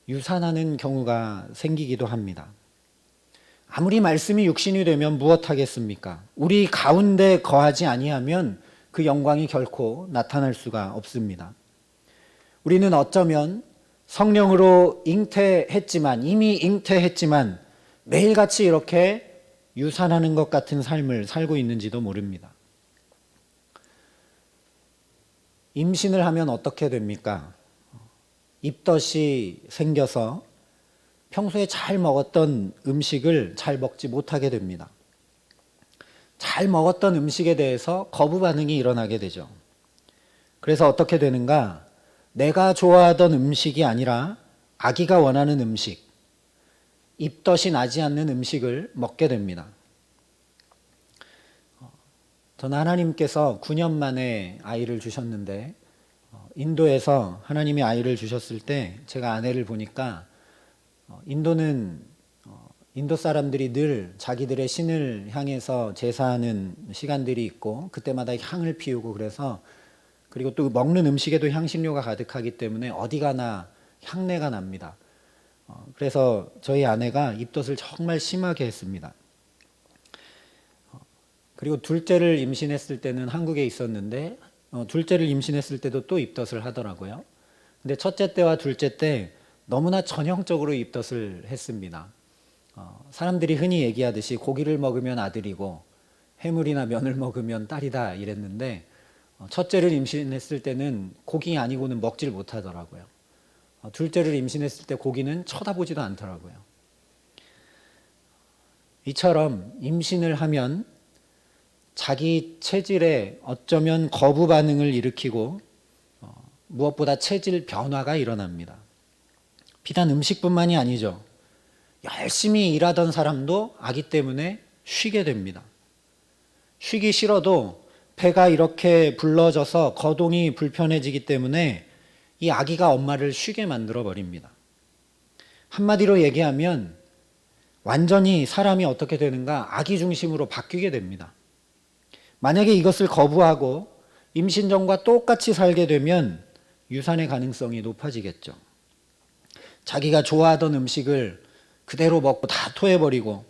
유산하는 경우가 생기기도 합니다. 아무리 말씀이 육신이 되면 무엇하겠습니까? 우리 가운데 거하지 아니하면 그 영광이 결코 나타날 수가 없습니다. 우리는 어쩌면 성령으로 잉태했지만, 이미 잉태했지만 매일같이 이렇게 유산하는 것 같은 삶을 살고 있는지도 모릅니다. 임신을 하면 어떻게 됩니까? 입덧이 생겨서 평소에 잘 먹었던 음식을 잘 먹지 못하게 됩니다. 잘 먹었던 음식에 대해서 거부 반응이 일어나게 되죠. 그래서 어떻게 되는가? 내가 좋아하던 음식이 아니라 아기가 원하는 음식, 입덧이 나지 않는 음식을 먹게 됩니다. 저는 하나님께서 9년 만에 아이를 주셨는데 인도에서 하나님이 아이를 주셨을 때 제가 아내를 보니까 인도 사람들이 늘 자기들의 신을 향해서 제사하는 시간들이 있고 그때마다 향을 피우고 그래서 그리고 또 먹는 음식에도 향신료가 가득하기 때문에 어디 가나 향내가 납니다. 그래서 저희 아내가 입덧을 정말 심하게 했습니다. 그리고 둘째를 임신했을 때는 한국에 있었는데 둘째를 임신했을 때도 또 입덧을 하더라고요. 근데 첫째 때와 둘째 때 너무나 전형적으로 입덧을 했습니다. 사람들이 흔히 얘기하듯이 고기를 먹으면 아들이고 해물이나 면을 먹으면 딸이다 이랬는데 첫째를 임신했을 때는 고기 아니고는 먹질 못하더라고요. 둘째를 임신했을 때 고기는 쳐다보지도 않더라고요. 이처럼 임신을 하면 자기 체질에 어쩌면 거부 반응을 일으키고 무엇보다 체질 변화가 일어납니다. 비단 음식뿐만이 아니죠. 열심히 일하던 사람도 아기 때문에 쉬게 됩니다. 쉬기 싫어도 배가 이렇게 불러져서 거동이 불편해지기 때문에 이 아기가 엄마를 쉬게 만들어 버립니다. 한마디로 얘기하면 완전히 사람이 어떻게 되는가? 아기 중심으로 바뀌게 됩니다. 만약에 이것을 거부하고 임신 전과 똑같이 살게 되면 유산의 가능성이 높아지겠죠. 자기가 좋아하던 음식을 그대로 먹고 다 토해버리고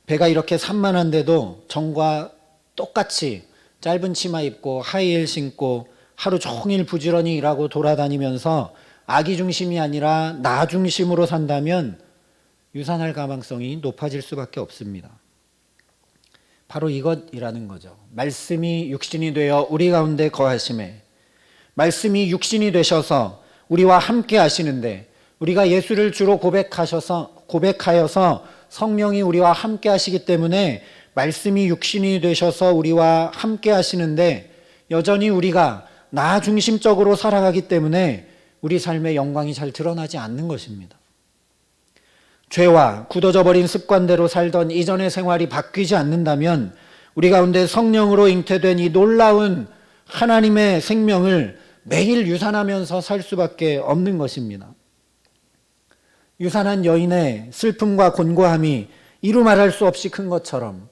배가 이렇게 산만한데도 전과 똑같이 짧은 치마 입고 하이힐 신고 하루 종일 부지런히 일하고 돌아다니면서 아기 중심이 아니라 나 중심으로 산다면 유산할 가망성이 높아질 수밖에 없습니다. 바로 이것이라는 거죠. 말씀이 육신이 되어 우리 가운데 거하심에, 말씀이 육신이 되셔서 우리와 함께 하시는데 우리가 예수를 주로 고백하여서 성령이 우리와 함께 하시기 때문에 말씀이 육신이 되셔서 우리와 함께 하시는데 여전히 우리가 나 중심적으로 살아가기 때문에 우리 삶의 영광이 잘 드러나지 않는 것입니다. 죄와 굳어져 버린 습관대로 살던 이전의 생활이 바뀌지 않는다면 우리 가운데 성령으로 잉태된 이 놀라운 하나님의 생명을 매일 유산하면서 살 수밖에 없는 것입니다. 유산한 여인의 슬픔과 곤고함이 이루 말할 수 없이 큰 것처럼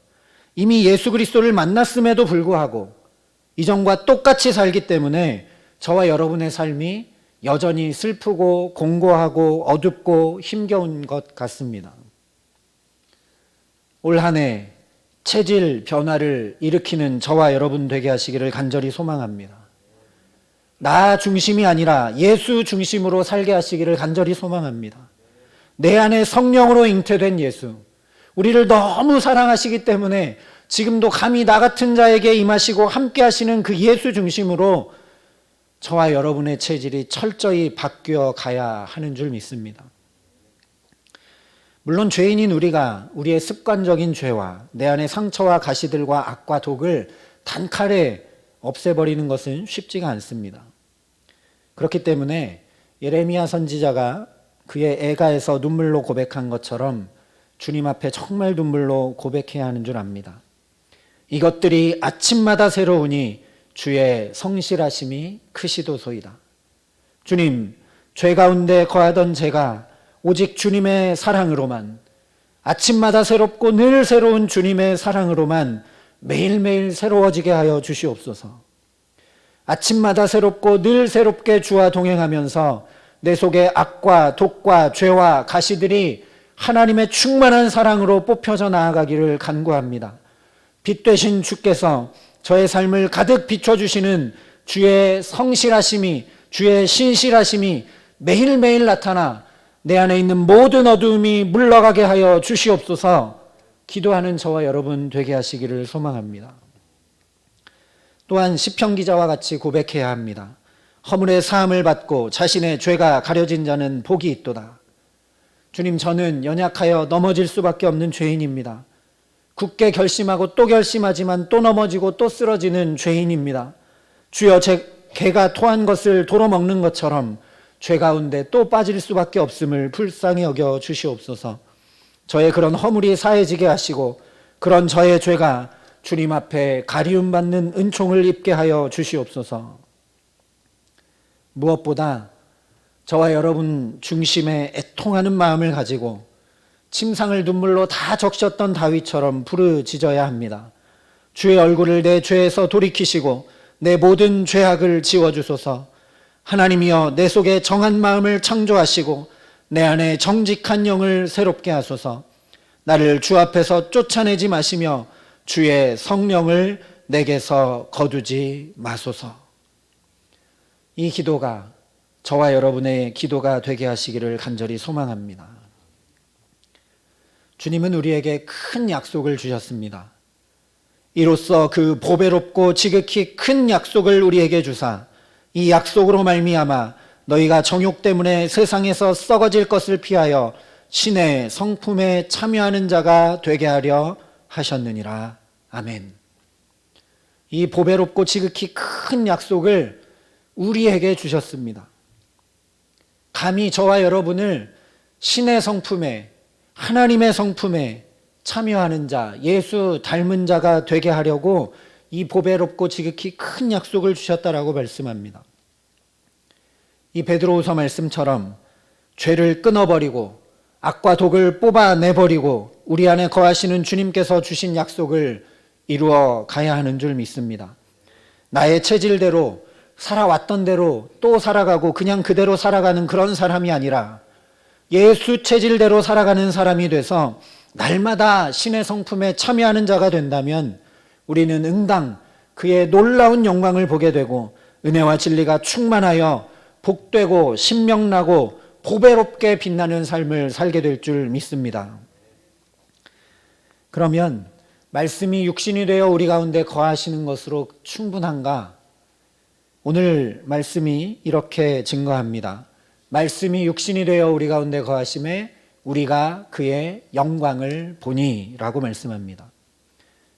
이미 예수 그리스도를 만났음에도 불구하고 이전과 똑같이 살기 때문에 저와 여러분의 삶이 여전히 슬프고 공고하고 어둡고 힘겨운 것 같습니다. 올 한 해 체질 변화를 일으키는 저와 여러분 되게 하시기를 간절히 소망합니다. 나 중심이 아니라 예수 중심으로 살게 하시기를 간절히 소망합니다. 내 안에 성령으로 잉태된 예수, 우리를 너무 사랑하시기 때문에 지금도 감히 나 같은 자에게 임하시고 함께 하시는 그 예수 중심으로 저와 여러분의 체질이 철저히 바뀌어 가야 하는 줄 믿습니다. 물론 죄인인 우리가 우리의 습관적인 죄와 내 안의 상처와 가시들과 악과 독을 단칼에 없애버리는 것은 쉽지가 않습니다. 그렇기 때문에 예레미야 선지자가 그의 애가에서 눈물로 고백한 것처럼 주님 앞에 정말 눈물로 고백해야 하는 줄 압니다. 이것들이 아침마다 새로우니 주의 성실하심이 크시도소이다. 주님, 죄 가운데 거하던 제가 오직 주님의 사랑으로만, 아침마다 새롭고 늘 새로운 주님의 사랑으로만 매일매일 새로워지게 하여 주시옵소서. 아침마다 새롭고 늘 새롭게 주와 동행하면서 내 속에 악과 독과 죄와 가시들이 하나님의 충만한 사랑으로 뽑혀져 나아가기를 간구합니다. 빛 되신 주께서 저의 삶을 가득 비춰주시는 주의 성실하심이, 주의 신실하심이 매일매일 나타나 내 안에 있는 모든 어두움이 물러가게 하여 주시옵소서. 기도하는 저와 여러분 되게 하시기를 소망합니다. 또한 시편 기자와 같이 고백해야 합니다. 허물의 사함을 받고 자신의 죄가 가려진 자는 복이 있도다. 주님, 저는 연약하여 넘어질 수밖에 없는 죄인입니다. 굳게 결심하고 또 결심하지만 또 넘어지고 또 쓰러지는 죄인입니다. 주여, 제 개가 토한 것을 도로 먹는 것처럼 죄 가운데 또 빠질 수밖에 없음을 불쌍히 여겨 주시옵소서. 저의 그런 허물이 사해지게 하시고 그런 저의 죄가 주님 앞에 가리움 받는 은총을 입게 하여 주시옵소서. 무엇보다 저와 여러분 중심에 애통하는 마음을 가지고 침상을 눈물로 다 적셨던 다윗처럼 부르짖어야 합니다. 주의 얼굴을 내 죄에서 돌이키시고 내 모든 죄악을 지워주소서. 하나님이여, 내 속에 정한 마음을 창조하시고 내 안에 정직한 영을 새롭게 하소서. 나를 주 앞에서 쫓아내지 마시며 주의 성령을 내게서 거두지 마소서. 이 기도가 저와 여러분의 기도가 되게 하시기를 간절히 소망합니다. 주님은 우리에게 큰 약속을 주셨습니다. 이로써 그 보배롭고 지극히 큰 약속을 우리에게 주사 이 약속으로 말미암아 너희가 정욕 때문에 세상에서 썩어질 것을 피하여 신의 성품에 참여하는 자가 되게 하려 하셨느니라. 아멘. 이 보배롭고 지극히 큰 약속을 우리에게 주셨습니다. 감히 저와 여러분을 신의 성품에, 하나님의 성품에 참여하는 자, 예수 닮은 자가 되게 하려고 이 보배롭고 지극히 큰 약속을 주셨다라고 말씀합니다. 이 베드로후서 말씀처럼 죄를 끊어버리고 악과 독을 뽑아내버리고 우리 안에 거하시는 주님께서 주신 약속을 이루어 가야 하는 줄 믿습니다. 나의 체질대로 살아왔던 대로 또 살아가고 그냥 그대로 살아가는 그런 사람이 아니라 예수 체질대로 살아가는 사람이 돼서 날마다 신의 성품에 참여하는 자가 된다면 우리는 응당 그의 놀라운 영광을 보게 되고 은혜와 진리가 충만하여 복되고 신명나고 보배롭게 빛나는 삶을 살게 될 줄 믿습니다. 그러면 말씀이 육신이 되어 우리 가운데 거하시는 것으로 충분한가? 오늘 말씀이 이렇게 증거합니다. 말씀이 육신이 되어 우리 가운데 거하심에 우리가 그의 영광을 보니 라고 말씀합니다.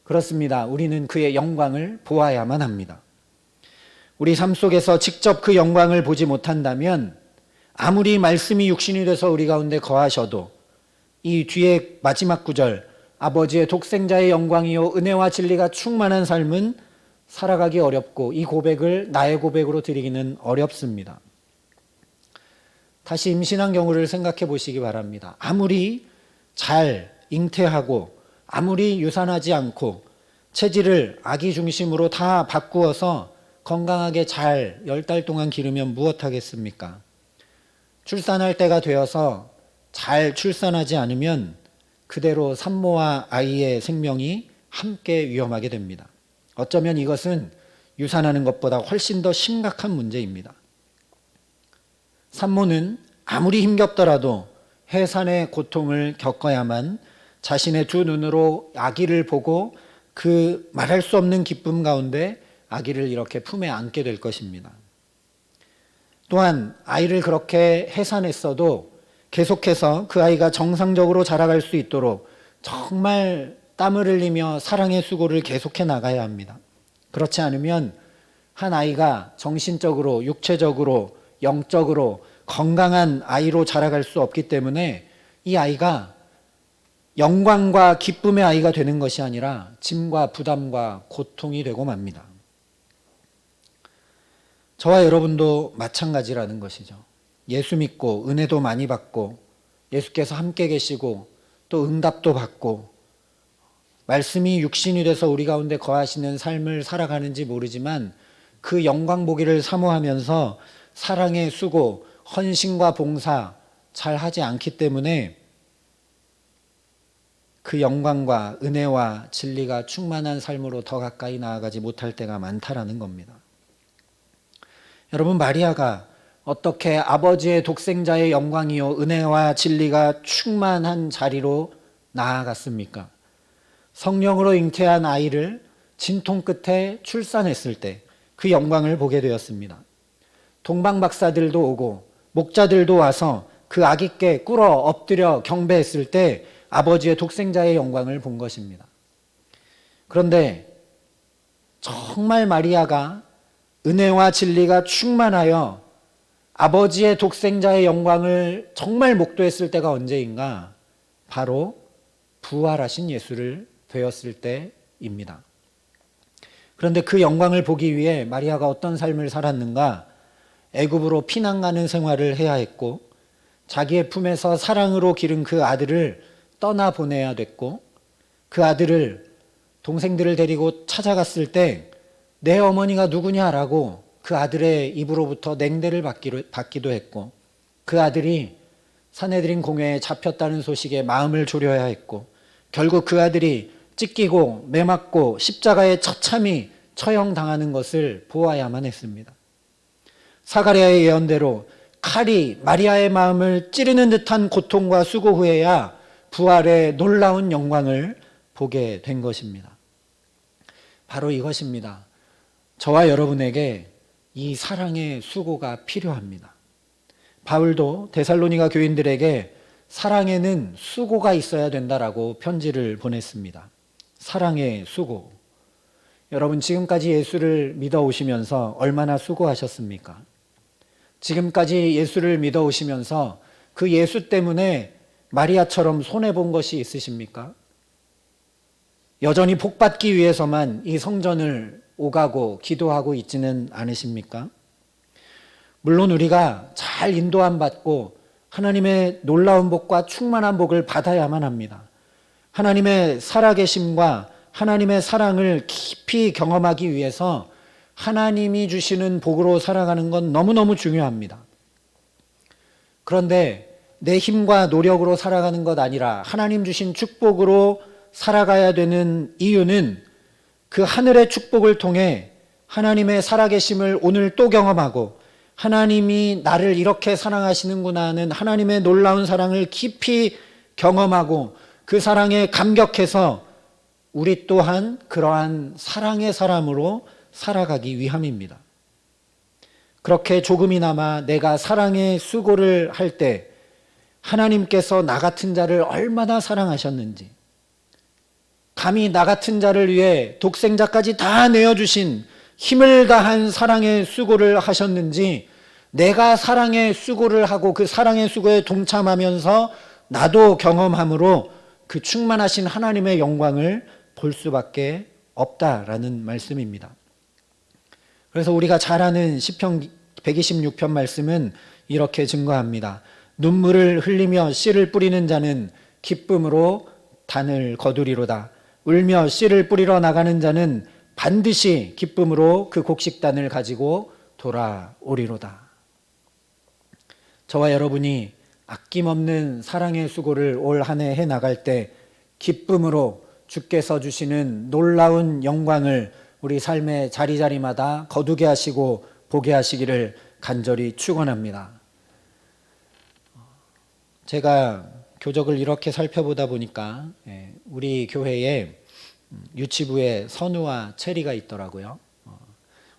그렇습니다. 우리는 그의 영광을 보아야만 합니다. 우리 삶 속에서 직접 그 영광을 보지 못한다면 아무리 말씀이 육신이 돼서 우리 가운데 거하셔도 이 뒤에 마지막 구절 아버지의 독생자의 영광이요 은혜와 진리가 충만한 삶은 살아가기 어렵고 이 고백을 나의 고백으로 드리기는 어렵습니다. 다시 임신한 경우를 생각해 보시기 바랍니다. 아무리 잘 잉태하고 아무리 유산하지 않고 체질을 아기 중심으로 다 바꾸어서 건강하게 잘 10달 동안 기르면 무엇하겠습니까? 출산할 때가 되어서 잘 출산하지 않으면 그대로 산모와 아이의 생명이 함께 위험하게 됩니다. 어쩌면 이것은 유산하는 것보다 훨씬 더 심각한 문제입니다. 산모는 아무리 힘겹더라도 해산의 고통을 겪어야만 자신의 두 눈으로 아기를 보고 그 말할 수 없는 기쁨 가운데 아기를 이렇게 품에 안게 될 것입니다. 또한 아이를 그렇게 해산했어도 계속해서 그 아이가 정상적으로 자라갈 수 있도록 정말 땀을 흘리며 사랑의 수고를 계속해 나가야 합니다. 그렇지 않으면 한 아이가 정신적으로, 육체적으로, 영적으로 건강한 아이로 자라갈 수 없기 때문에 이 아이가 영광과 기쁨의 아이가 되는 것이 아니라 짐과 부담과 고통이 되고 맙니다. 저와 여러분도 마찬가지라는 것이죠. 예수 믿고 은혜도 많이 받고 예수께서 함께 계시고 또 응답도 받고 말씀이 육신이 돼서 우리 가운데 거하시는 삶을 살아가는지 모르지만 그 영광 보기를 사모하면서 사랑의 수고, 헌신과 봉사 잘 하지 않기 때문에 그 영광과 은혜와 진리가 충만한 삶으로 더 가까이 나아가지 못할 때가 많다라는 겁니다. 여러분, 마리아가 어떻게 아버지의 독생자의 영광이요 은혜와 진리가 충만한 자리로 나아갔습니까? 성령으로 잉태한 아이를 진통 끝에 출산했을 때 그 영광을 보게 되었습니다. 동방박사들도 오고 목자들도 와서 그 아기께 꿇어 엎드려 경배했을 때 아버지의 독생자의 영광을 본 것입니다. 그런데 정말 마리아가 은혜와 진리가 충만하여 아버지의 독생자의 영광을 정말 목도했을 때가 언제인가? 바로 부활하신 예수를 뵈었을 때입니다. 그런데 그 영광을 보기 위해 마리아가 어떤 삶을 살았는가? 애굽으로 피난 가는 생활을 해야 했고, 자기의 품에서 사랑으로 기른 그 아들을 떠나보내야 됐고, 그 아들을 동생들을 데리고 찾아갔을 때 내 어머니가 누구냐라고 그 아들의 입으로부터 냉대를 받기도 했고, 그 아들이 산헤드린 공회에 잡혔다는 소식에 마음을 졸여야 했고, 결국 그 아들이 찢기고 매맞고 십자가에 처참히 처형당하는 것을 보아야만 했습니다. 사가랴의 예언대로 칼이 마리아의 마음을 찌르는 듯한 고통과 수고 후에야 부활의 놀라운 영광을 보게 된 것입니다. 바로 이것입니다. 저와 여러분에게 이 사랑의 수고가 필요합니다. 바울도 데살로니가 교인들에게 사랑에는 수고가 있어야 된다라고 편지를 보냈습니다. 사랑의 수고. 여러분, 지금까지 예수를 믿어오시면서 얼마나 수고하셨습니까? 지금까지 예수를 믿어오시면서 그 예수 때문에 마리아처럼 손해본 것이 있으십니까? 여전히 복받기 위해서만 이 성전을 오가고 기도하고 있지는 않으십니까? 물론 우리가 잘 인도함 받고 하나님의 놀라운 복과 충만한 복을 받아야만 합니다. 하나님의 살아계심과 하나님의 사랑을 깊이 경험하기 위해서 하나님이 주시는 복으로 살아가는 건 너무너무 중요합니다. 그런데 내 힘과 노력으로 살아가는 것 아니라 하나님 주신 축복으로 살아가야 되는 이유는 그 하늘의 축복을 통해 하나님의 살아계심을 오늘 또 경험하고, 하나님이 나를 이렇게 사랑하시는구나 하는 하나님의 놀라운 사랑을 깊이 경험하고 그 사랑에 감격해서 우리 또한 그러한 사랑의 사람으로 살아가기 위함입니다. 그렇게 조금이나마 내가 사랑의 수고를 할 때 하나님께서 나 같은 자를 얼마나 사랑하셨는지, 감히 나 같은 자를 위해 독생자까지 다 내어주신 힘을 다한 사랑의 수고를 하셨는지, 내가 사랑의 수고를 하고 그 사랑의 수고에 동참하면서 나도 경험함으로 그 충만하신 하나님의 영광을 볼 수밖에 없다라는 말씀입니다. 그래서 우리가 잘 아는 시편 126편 말씀은 이렇게 증거합니다. 눈물을 흘리며 씨를 뿌리는 자는 기쁨으로 단을 거두리로다. 울며 씨를 뿌리러 나가는 자는 반드시 기쁨으로 그 곡식단을 가지고 돌아오리로다. 저와 여러분이 아낌없는 사랑의 수고를 올 한 해 해나갈 때 기쁨으로 주께서 주시는 놀라운 영광을 우리 삶의 자리자리마다 거두게 하시고 보게 하시기를 간절히 축원합니다. 제가 교적을 이렇게 살펴보다 보니까 우리 교회에 유치부에 선우와 체리가 있더라고요.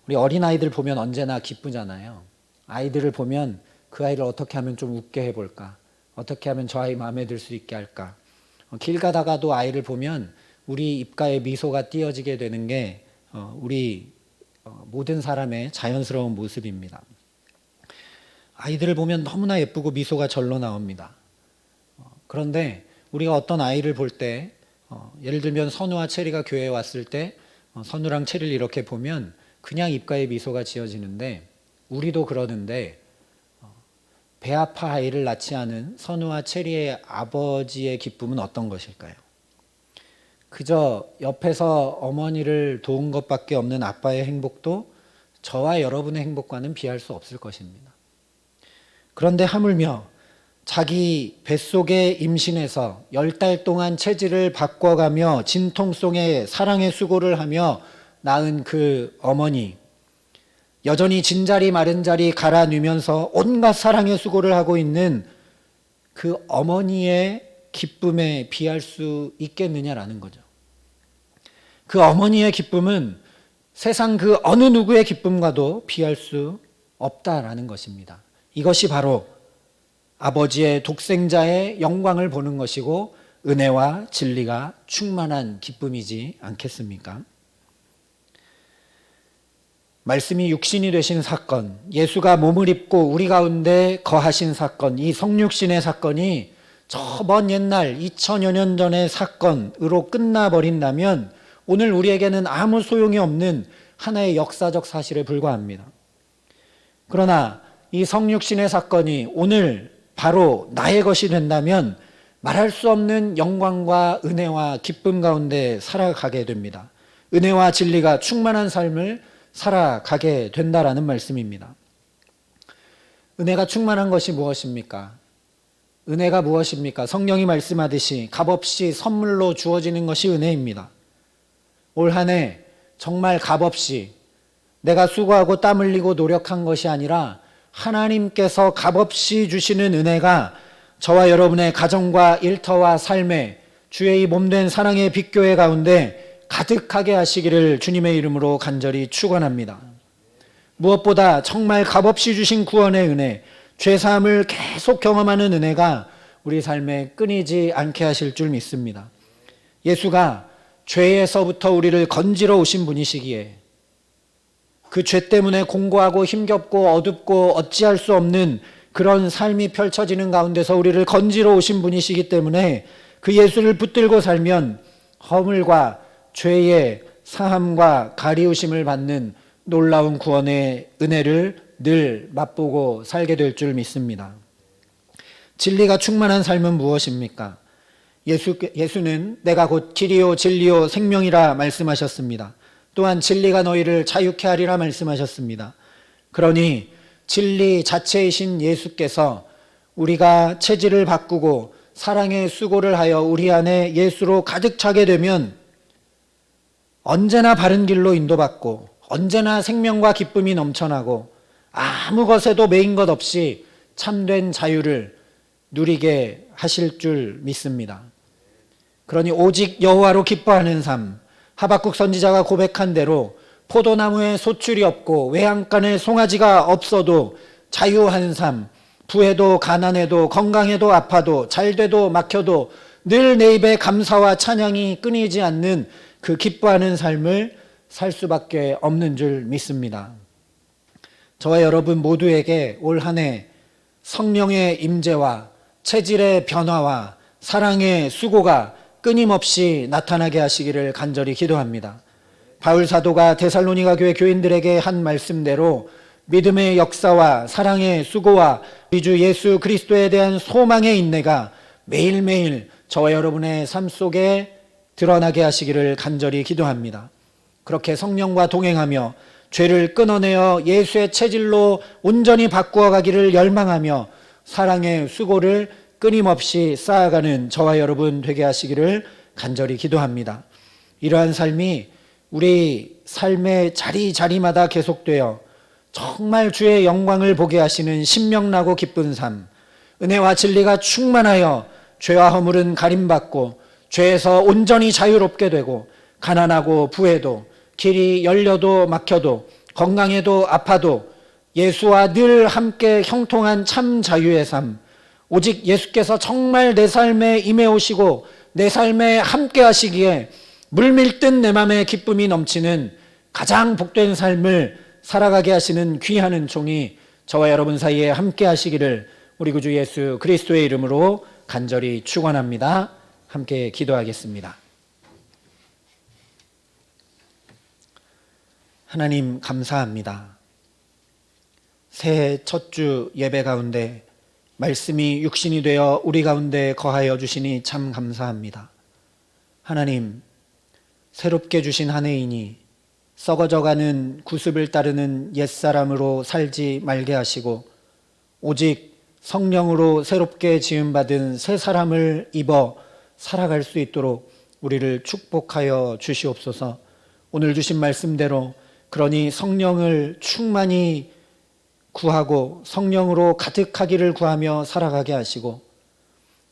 우리 어린아이들 보면 언제나 기쁘잖아요. 아이들을 보면 그 아이를 어떻게 하면 좀 웃게 해볼까, 어떻게 하면 저 아이 마음에 들 수 있게 할까. 길 가다가도 아이를 보면 우리 입가에 미소가 띄어지게 되는 게 우리 모든 사람의 자연스러운 모습입니다. 아이들을 보면 너무나 예쁘고 미소가 절로 나옵니다. 그런데 우리가 어떤 아이를 볼 때 예를 들면 선우와 체리가 교회에 왔을 때 선우랑 체리를 이렇게 보면 그냥 입가에 미소가 지어지는데, 우리도 그러는데 배 아파 아이를 낳지 않은 선우와 체리의 아버지의 기쁨은 어떤 것일까요? 그저 옆에서 어머니를 도운 것밖에 없는 아빠의 행복도 저와 여러분의 행복과는 비할 수 없을 것입니다. 그런데 하물며 자기 뱃속에 임신해서 10달 동안 체질을 바꿔가며 진통송에 사랑의 수고를 하며 낳은 그 어머니, 여전히 진자리 마른 자리 갈아 누면서 온갖 사랑의 수고를 하고 있는 그 어머니의 기쁨에 비할 수 있겠느냐라는 거죠. 그 어머니의 기쁨은 세상 그 어느 누구의 기쁨과도 비할 수 없다라는 것입니다. 이것이 바로 아버지의 독생자의 영광을 보는 것이고 은혜와 진리가 충만한 기쁨이지 않겠습니까? 말씀이 육신이 되신 사건, 예수가 몸을 입고 우리 가운데 거하신 사건, 이 성육신의 사건이 저 먼 옛날 2000여 년 전의 사건으로 끝나버린다면 오늘 우리에게는 아무 소용이 없는 하나의 역사적 사실에 불과합니다. 그러나 이 성육신의 사건이 오늘 바로 나의 것이 된다면 말할 수 없는 영광과 은혜와 기쁨 가운데 살아가게 됩니다. 은혜와 진리가 충만한 삶을 살아가게 된다라는 말씀입니다. 은혜가 충만한 것이 무엇입니까? 은혜가 무엇입니까? 성령이 말씀하듯이 값없이 선물로 주어지는 것이 은혜입니다. 올 한 해 정말 값없이 내가 수고하고 땀 흘리고 노력한 것이 아니라 하나님께서 값없이 주시는 은혜가 저와 여러분의 가정과 일터와 삶에 주의 이 몸된 사랑의 빛교회 가운데 가득하게 하시기를 주님의 이름으로 간절히 축원합니다. 무엇보다 정말 값없이 주신 구원의 은혜, 죄사함을 계속 경험하는 은혜가 우리 삶에 끊이지 않게 하실 줄 믿습니다. 예수가 죄에서부터 우리를 건지러 오신 분이시기에 그 죄 때문에 공고하고 힘겹고 어둡고 어찌할 수 없는 그런 삶이 펼쳐지는 가운데서 우리를 건지러 오신 분이시기 때문에 그 예수를 붙들고 살면 허물과 죄의 사함과 가리우심을 받는 놀라운 구원의 은혜를 늘 맛보고 살게 될 줄 믿습니다. 진리가 충만한 삶은 무엇입니까? 예수는 내가 곧 길이요 진리요 생명이라 말씀하셨습니다. 또한 진리가 너희를 자유케 하리라 말씀하셨습니다. 그러니 진리 자체이신 예수께서 우리가 체질을 바꾸고 사랑의 수고를 하여 우리 안에 예수로 가득 차게 되면 언제나 바른 길로 인도받고 언제나 생명과 기쁨이 넘쳐나고 아무 것에도 매인 것 없이 참된 자유를 누리게 하실 줄 믿습니다. 그러니 오직 여호와로 기뻐하는 삶, 하박국 선지자가 고백한 대로 포도나무에 소출이 없고 외양간에 송아지가 없어도 자유한 삶, 부해도 가난해도 건강해도 아파도 잘돼도 막혀도 늘 내 입에 감사와 찬양이 끊이지 않는 그 기뻐하는 삶을 살 수밖에 없는 줄 믿습니다. 저와 여러분 모두에게 올 한 해 성령의 임재와 체질의 변화와 사랑의 수고가 끊임없이 나타나게 하시기를 간절히 기도합니다. 바울 사도가 데살로니가 교회 교인들에게 한 말씀대로 믿음의 역사와 사랑의 수고와 우리 주 예수 그리스도에 대한 소망의 인내가 매일매일 저와 여러분의 삶 속에 드러나게 하시기를 간절히 기도합니다. 그렇게 성령과 동행하며 죄를 끊어내어 예수의 체질로 온전히 바꾸어 가기를 열망하며 사랑의 수고를 끊임없이 쌓아가는 저와 여러분 되게 하시기를 간절히 기도합니다. 이러한 삶이 우리 삶의 자리자리마다 계속되어 정말 주의 영광을 보게 하시는 신명나고 기쁜 삶, 은혜와 진리가 충만하여 죄와 허물은 가림받고 죄에서 온전히 자유롭게 되고 가난하고 부해도 길이 열려도 막혀도 건강해도 아파도 예수와 늘 함께 형통한 참 자유의 삶, 오직 예수께서 정말 내 삶에 임해 오시고 내 삶에 함께 하시기에 물밀듯 내 맘에 기쁨이 넘치는 가장 복된 삶을 살아가게 하시는 귀한 은총이 저와 여러분 사이에 함께 하시기를 우리 구주 예수 그리스도의 이름으로 간절히 축원합니다. 함께 기도하겠습니다. 하나님 감사합니다. 새해 첫 주 예배 가운데 말씀이 육신이 되어 우리 가운데 거하여 주시니 참 감사합니다. 하나님, 새롭게 주신 한 해이니 썩어져가는 구습을 따르는 옛사람으로 살지 말게 하시고 오직 성령으로 새롭게 지음받은 새 사람을 입어 살아갈 수 있도록 우리를 축복하여 주시옵소서. 오늘 주신 말씀대로 그러니 성령을 충만히 구하고 성령으로 가득하기를 구하며 살아가게 하시고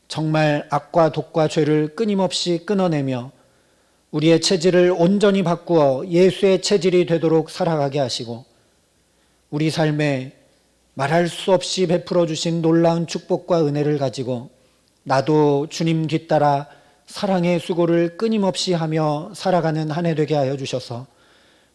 정말 악과 독과 죄를 끊임없이 끊어내며 우리의 체질을 온전히 바꾸어 예수의 체질이 되도록 살아가게 하시고 우리 삶에 말할 수 없이 베풀어 주신 놀라운 축복과 은혜를 가지고 나도 주님 뒤따라 사랑의 수고를 끊임없이 하며 살아가는 한 해 되게 하여 주셔서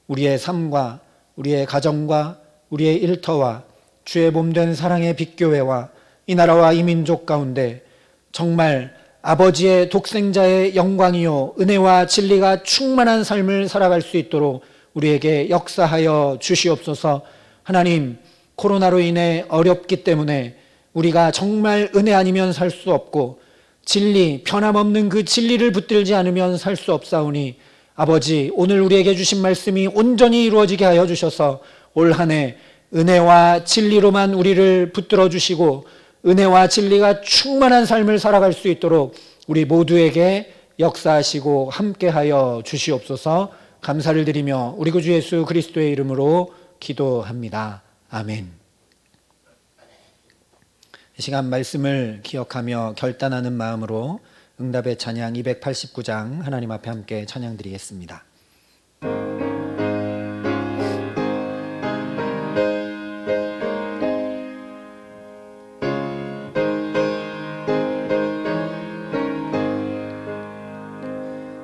우리의 삶과 우리의 가정과 우리의 일터와 주의 몸된 사랑의 빛교회와 이 나라와 이 민족 가운데 정말 아버지의 독생자의 영광이요 은혜와 진리가 충만한 삶을 살아갈 수 있도록 우리에게 역사하여 주시옵소서. 하나님, 코로나로 인해 어렵기 때문에 우리가 정말 은혜 아니면 살 수 없고 진리, 변함없는 그 진리를 붙들지 않으면 살 수 없사오니 아버지, 오늘 우리에게 주신 말씀이 온전히 이루어지게 하여 주셔서 올 한 해 은혜와 진리로만 우리를 붙들어 주시고 은혜와 진리가 충만한 삶을 살아갈 수 있도록 우리 모두에게 역사하시고 함께하여 주시옵소서. 감사를 드리며 우리 구주 예수 그리스도의 이름으로 기도합니다. 아멘. 이 시간 말씀을 기억하며 결단하는 마음으로 응답의 찬양 289장 하나님 앞에 함께 찬양 드리겠습니다.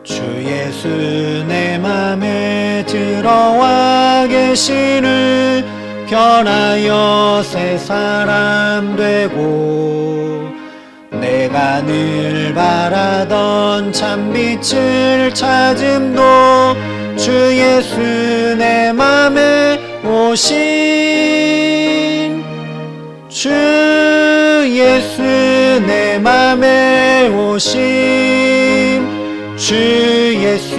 주 예수 내 맘에 들어와 계시는 변하여 새 사람 되고 내가 늘 바라던 참빛을 찾음도 주 예수 내 맘에 오신 주 예수 내 맘에 오신 주 예수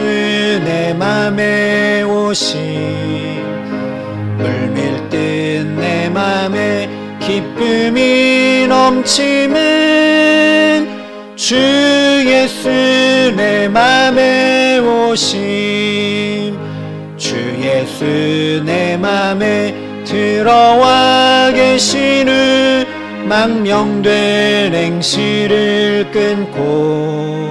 내 맘에 오신 물밀듯 내 맘에 기쁨이 넘치는 주 예수 내 맘에 오신 주 예수 내 맘에 들어와 계시는 망명된 행실을 끊고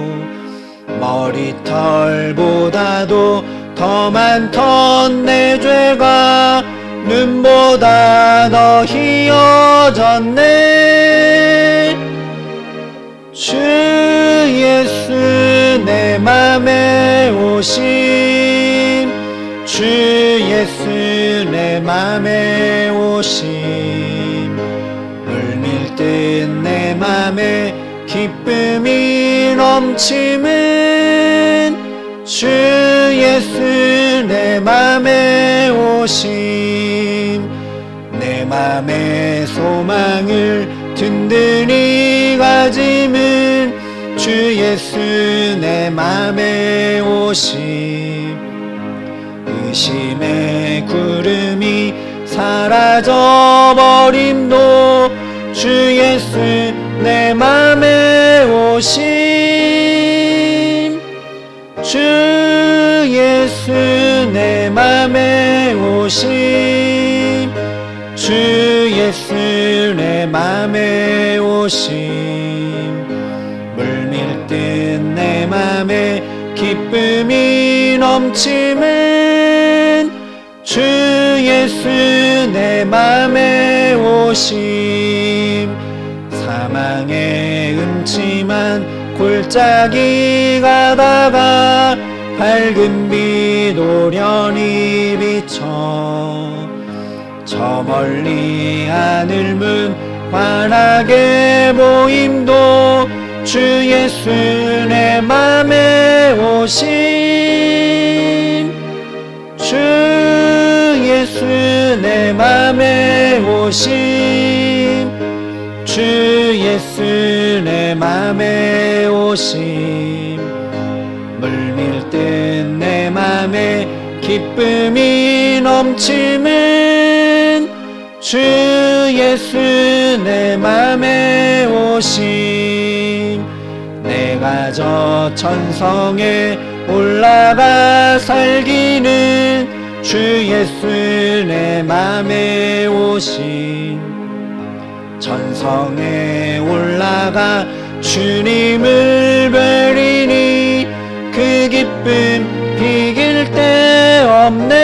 머리털보다도 더 많던 내 죄가 눈보다 더 희어졌네 주 예수 내 맘에 오심 주 예수 내 맘에 오심 물밀듯 내 맘에 기쁨이 넘치는 주 예수 내 맘에 오심 내 맘의 소망을 든든히 가짐은 주 예수 내 맘에 오심 의심의 구름이 사라져버림도 주 예수 내 맘에 오심 주 예수 내 맘에 오심 주 예수 내 맘에 오심 물밀듯 내 맘에 기쁨이 넘치는 주 예수 내 맘에 오심 사망의 음침한 골짜기 가다가 밝은 빛 오련히 비쳐 저 멀리 하늘문 환하게 보임도 주 예수 내 맘에 오심 주 예수 내 맘에 오심 주 예수 내 맘에 오심 물밀듯 내 맘에 기쁨이 넘치는 주 예수 내 맘에 오심 내가 저 천성에 올라가 살기는 주 예수 내 맘에 오심 천성에 올라가 주님을 뵈리니 그 기쁨 비길 데 없네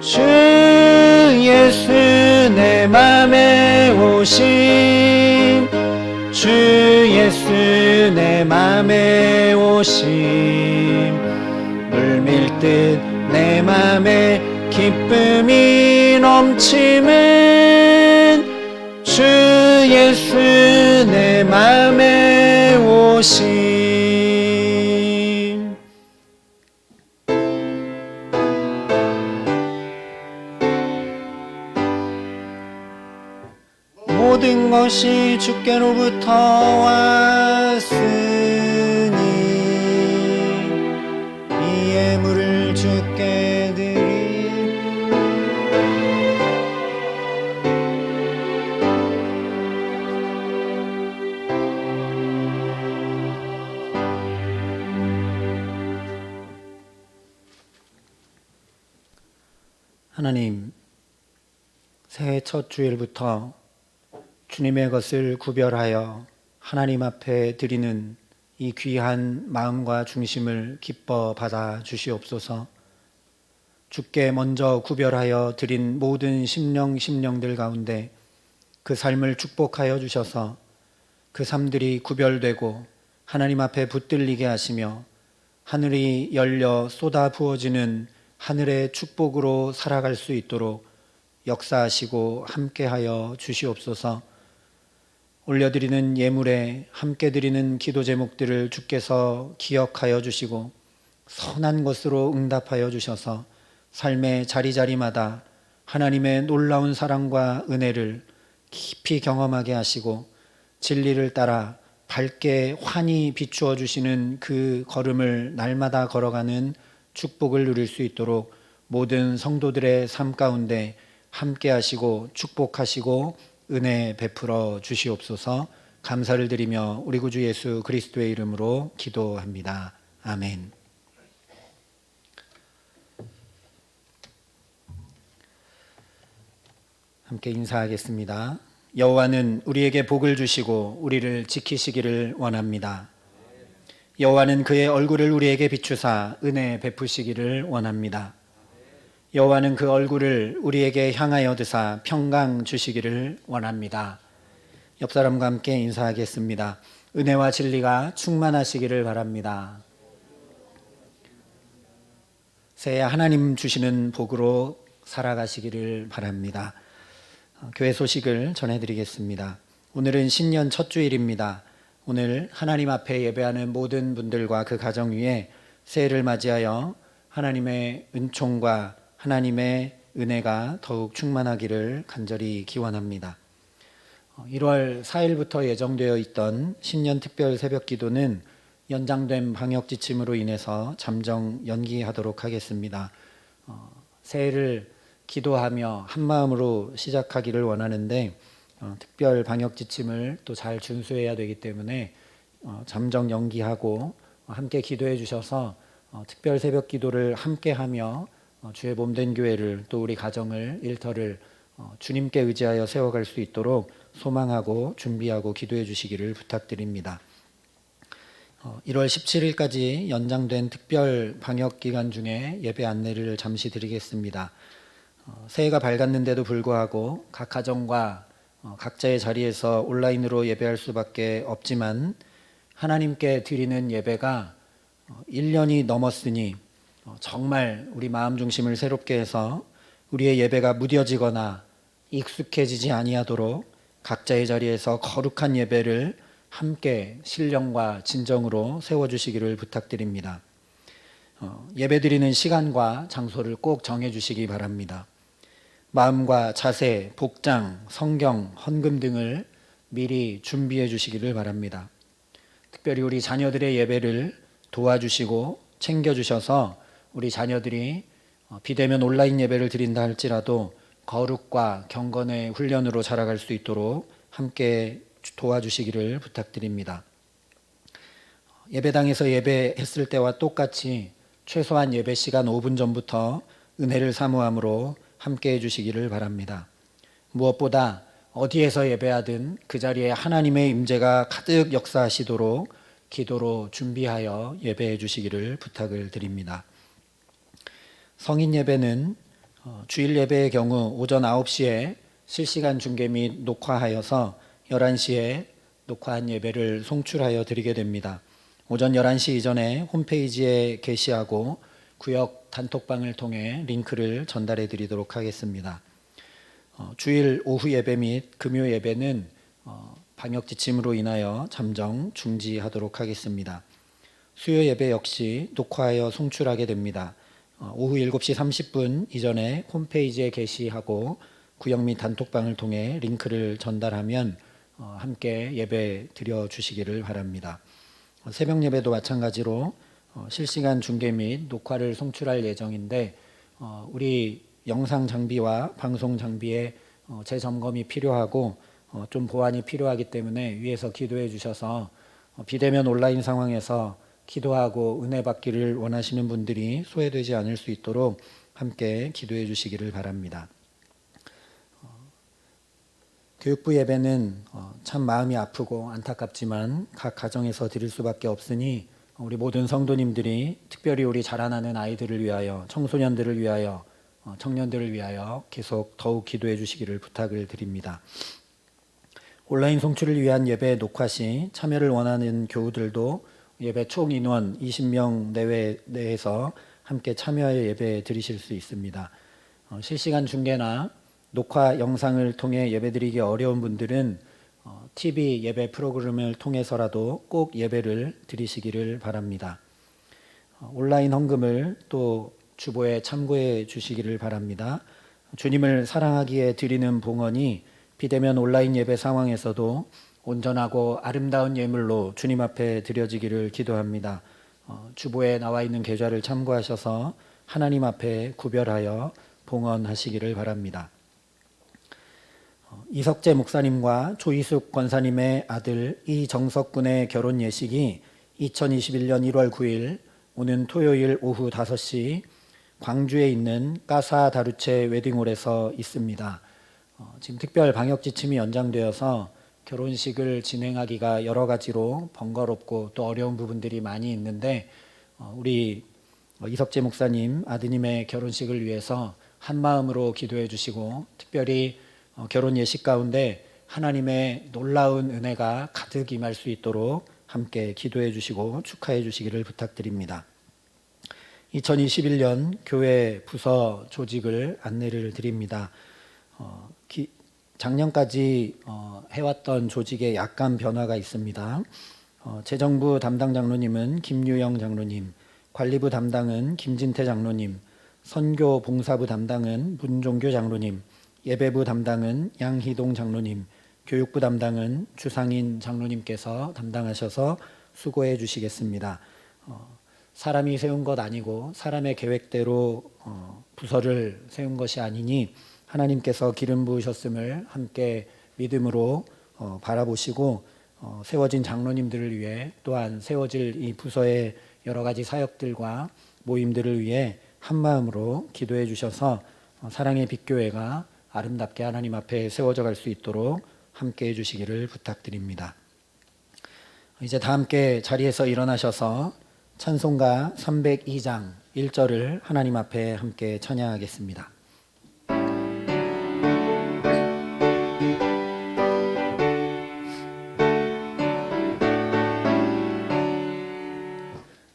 주 예수 내 맘에 오심 주 예수 내 맘에 오심 물밀듯 내 맘에 기쁨이 넘치는 주 예수 내 내 맘에 오신 모든 것이 주께로부터 왔으니 이 예물을 주께 드리 하나님, 새해 첫 주일부터 주님의 것을 구별하여 하나님 앞에 드리는 이 귀한 마음과 중심을 기뻐 받아 주시옵소서. 주께 먼저 구별하여 드린 모든 심령들 가운데 그 삶을 축복하여 주셔서 그 삶들이 구별되고 하나님 앞에 붙들리게 하시며 하늘이 열려 쏟아 부어지는 하늘의 축복으로 살아갈 수 있도록 역사하시고 함께하여 주시옵소서. 올려드리는 예물에 함께 드리는 기도 제목들을 주께서 기억하여 주시고 선한 것으로 응답하여 주셔서 삶의 자리자리마다 하나님의 놀라운 사랑과 은혜를 깊이 경험하게 하시고 진리를 따라 밝게 환히 비추어 주시는 그 걸음을 날마다 걸어가는 축복을 누릴 수 있도록 모든 성도들의 삶 가운데 함께 하시고 축복하시고 은혜 베풀어 주시옵소서. 감사를 드리며 우리 구주 예수 그리스도의 이름으로 기도합니다. 아멘. 함께 인사하겠습니다. 여호와는 우리에게 복을 주시고 우리를 지키시기를 원합니다. 여호와는 그의 얼굴을 우리에게 비추사 은혜 베푸시기를 원합니다. 여호와는 그 얼굴을 우리에게 향하여 드사 평강 주시기를 원합니다. 옆 사람과 함께 인사하겠습니다. 은혜와 진리가 충만하시기를 바랍니다. 새해 하나님 주시는 복으로 살아가시기를 바랍니다. 교회 소식을 전해드리겠습니다. 오늘은 신년 첫 주일입니다. 오늘 하나님 앞에 예배하는 모든 분들과 그 가정 위에 새해를 맞이하여 하나님의 은총과 하나님의 은혜가 더욱 충만하기를 간절히 기원합니다. 1월 4일부터 예정되어 있던 신년 특별 새벽 기도는 연장된 방역 지침으로 인해서 잠정 연기하도록 하겠습니다. 새해를 기도하며 한마음으로 시작하기를 원하는데 특별 방역 지침을 또 잘 준수해야 되기 때문에 잠정 연기하고 함께 기도해 주셔서 특별 새벽 기도를 함께 하며 주의 몸된 교회를 또 우리 가정을 일터를 주님께 의지하여 세워갈 수 있도록 소망하고 준비하고 기도해 주시기를 부탁드립니다. 1월 17일까지 연장된 특별 방역 기간 중에 예배 안내를 잠시 드리겠습니다. 새해가 밝았는데도 불구하고 각 가정과 각자의 자리에서 온라인으로 예배할 수밖에 없지만 하나님께 드리는 예배가 1년이 넘었으니 정말 우리 마음 중심을 새롭게 해서 우리의 예배가 무뎌지거나 익숙해지지 아니하도록 각자의 자리에서 거룩한 예배를 함께 신령과 진정으로 세워주시기를 부탁드립니다. 예배드리는 시간과 장소를 꼭 정해주시기 바랍니다. 마음과 자세, 복장, 성경, 헌금 등을 미리 준비해 주시기를 바랍니다. 특별히 우리 자녀들의 예배를 도와주시고 챙겨주셔서 우리 자녀들이 비대면 온라인 예배를 드린다 할지라도 거룩과 경건의 훈련으로 자라갈 수 있도록 함께 도와주시기를 부탁드립니다. 예배당에서 예배했을 때와 똑같이 최소한 예배 시간 5분 전부터 은혜를 사모함으로 함께 해주시기를 바랍니다. 무엇보다 어디에서 예배하든 그 자리에 하나님의 임재가 가득 역사하시도록 기도로 준비하여 예배해 주시기를 부탁을 드립니다. 성인 예배는 주일 예배의 경우 오전 9시에 실시간 중계 및 녹화하여서 11시에 녹화한 예배를 송출하여 드리게 됩니다. 오전 11시 이전에 홈페이지에 게시하고 구역 단톡방을 통해 링크를 전달해 드리도록 하겠습니다. 주일 오후 예배 및 금요 예배는 방역 지침으로 인하여 잠정 중지하도록 하겠습니다. 수요 예배 역시 녹화하여 송출하게 됩니다. 오후 7시 30분 이전에 홈페이지에 게시하고 구역 및 단톡방을 통해 링크를 전달하면 함께 예배 드려주시기를 바랍니다. 새벽 예배도 마찬가지로 실시간 중계 및 녹화를 송출할 예정인데 우리 영상 장비와 방송 장비에 재점검이 필요하고 좀 보완이 필요하기 때문에 위에서 기도해 주셔서 비대면 온라인 상황에서 기도하고 은혜 받기를 원하시는 분들이 소외되지 않을 수 있도록 함께 기도해 주시기를 바랍니다. 교육부 예배는 참 마음이 아프고 안타깝지만 각 가정에서 드릴 수밖에 없으니 우리 모든 성도님들이 특별히 우리 자라나는 아이들을 위하여, 청소년들을 위하여, 청년들을 위하여 계속 더욱 기도해 주시기를 부탁을 드립니다. 온라인 송출을 위한 예배 녹화 시 참여를 원하는 교우들도 예배 총 인원 20명 내에서 함께 참여해 예배 드리실 수 있습니다. 실시간 중계나 녹화 영상을 통해 예배드리기 어려운 분들은 TV 예배 프로그램을 통해서라도 꼭 예배를 드리시기를 바랍니다. 온라인 헌금을 또 주보에 참고해 주시기를 바랍니다. 주님을 사랑하기에 드리는 봉헌이 비대면 온라인 예배 상황에서도 온전하고 아름다운 예물로 주님 앞에 드려지기를 기도합니다. 주보에 나와 있는 계좌를 참고하셔서 하나님 앞에 구별하여 봉헌하시기를 바랍니다. 이석재 목사님과 조희숙 권사님의 아들 이정석 군의 결혼 예식이 2021년 1월 9일 오는 토요일 오후 5시 광주에 있는 까사 다루체 웨딩홀에서 있습니다. 지금 특별 방역 지침이 연장되어서 결혼식을 진행하기가 여러 가지로 번거롭고 또 어려운 부분들이 많이 있는데 우리 이석재 목사님 아드님의 결혼식을 위해서 한 마음으로 기도해 주시고 특별히 결혼 예식 가운데 하나님의 놀라운 은혜가 가득 임할 수 있도록 함께 기도해 주시고 축하해 주시기를 부탁드립니다. 2021년 교회 부서 조직을 안내를 드립니다. 작년까지 해왔던 조직에 약간 변화가 있습니다. 재정부 담당 장로님은 김유영 장로님, 관리부 담당은 김진태 장로님, 선교 봉사부 담당은 문종교 장로님, 예배부 담당은 양희동 장로님, 교육부 담당은 주상인 장로님께서 담당하셔서 수고해 주시겠습니다. 사람이 세운 것 아니고 사람의 계획대로 부서를 세운 것이 아니니 하나님께서 기름 부으셨음을 함께 믿음으로 바라보시고 세워진 장로님들을 위해 또한 세워질 이 부서의 여러 가지 사역들과 모임들을 위해 한 마음으로 기도해 주셔서 사랑의 빛교회가 아름답게 하나님 앞에 세워져 갈 수 있도록 함께 해주시기를 부탁드립니다. 이제 다 함께 자리에서 일어나셔서 찬송가 302장 1절을 하나님 앞에 함께 찬양하겠습니다.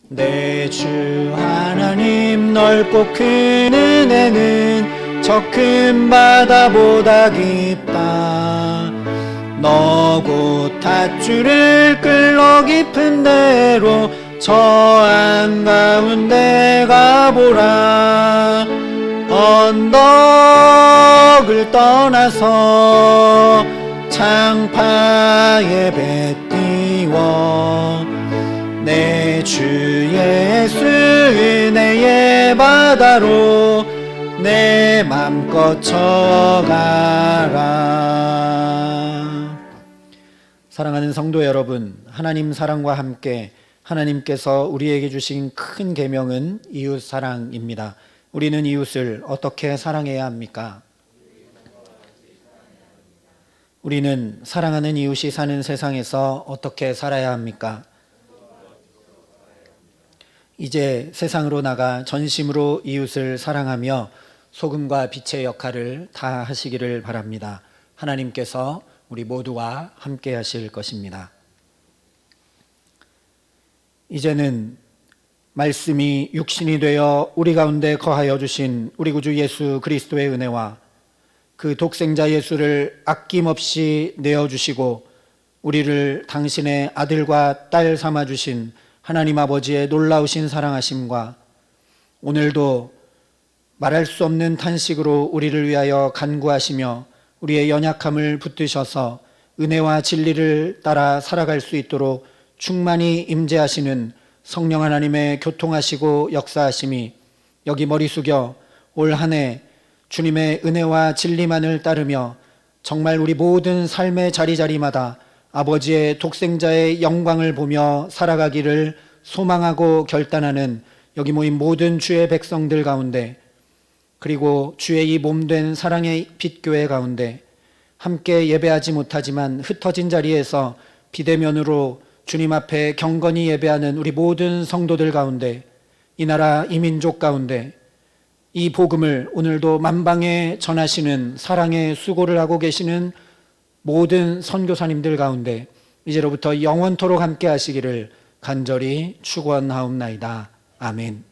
내 주 하나님 넓고 큰 은혜는 저 큰 바다보다 깊다. 너고 닷줄을 끌러 깊은 데로 저 한가운데 가보라. 언덕을 떠나서 창파에 배 띄워 내 주 예수 은혜의 바다로 내 맘껏 쳐가라. 사랑하는 성도 여러분, 하나님 사랑과 함께 하나님께서 우리에게 주신 큰 계명은 이웃 사랑입니다. 우리는 이웃을 어떻게 사랑해야 합니까? 우리는 사랑하는 이웃이 사는 세상에서 어떻게 살아야 합니까? 이제 세상으로 나가 전심으로 이웃을 사랑하며 소금과 빛의 역할을 다 하시기를 바랍니다. 하나님께서 우리 모두와 함께 하실 것입니다. 이제는 말씀이 육신이 되어 우리 가운데 거하여 주신 우리 구주 예수 그리스도의 은혜와 그 독생자 예수를 아낌없이 내어주시고 우리를 당신의 아들과 딸 삼아주신 하나님 아버지의 놀라우신 사랑하심과 오늘도 말할 수 없는 탄식으로 우리를 위하여 간구하시며 우리의 연약함을 붙드셔서 은혜와 진리를 따라 살아갈 수 있도록 충만히 임재하시는 성령 하나님의 교통하시고 역사하심이 여기 머리 숙여 올 한 해 주님의 은혜와 진리만을 따르며 정말 우리 모든 삶의 자리자리마다 아버지의 독생자의 영광을 보며 살아가기를 소망하고 결단하는 여기 모인 모든 주의 백성들 가운데, 그리고 주의 이 몸된 사랑의 빛교회 가운데 함께 예배하지 못하지만 흩어진 자리에서 비대면으로 주님 앞에 경건히 예배하는 우리 모든 성도들 가운데, 이 나라 이 민족 가운데 이 복음을 오늘도 만방에 전하시는 사랑의 수고를 하고 계시는 모든 선교사님들 가운데 이제로부터 영원토록 함께 하시기를 간절히 축원하옵나이다. 아멘.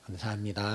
감사합니다.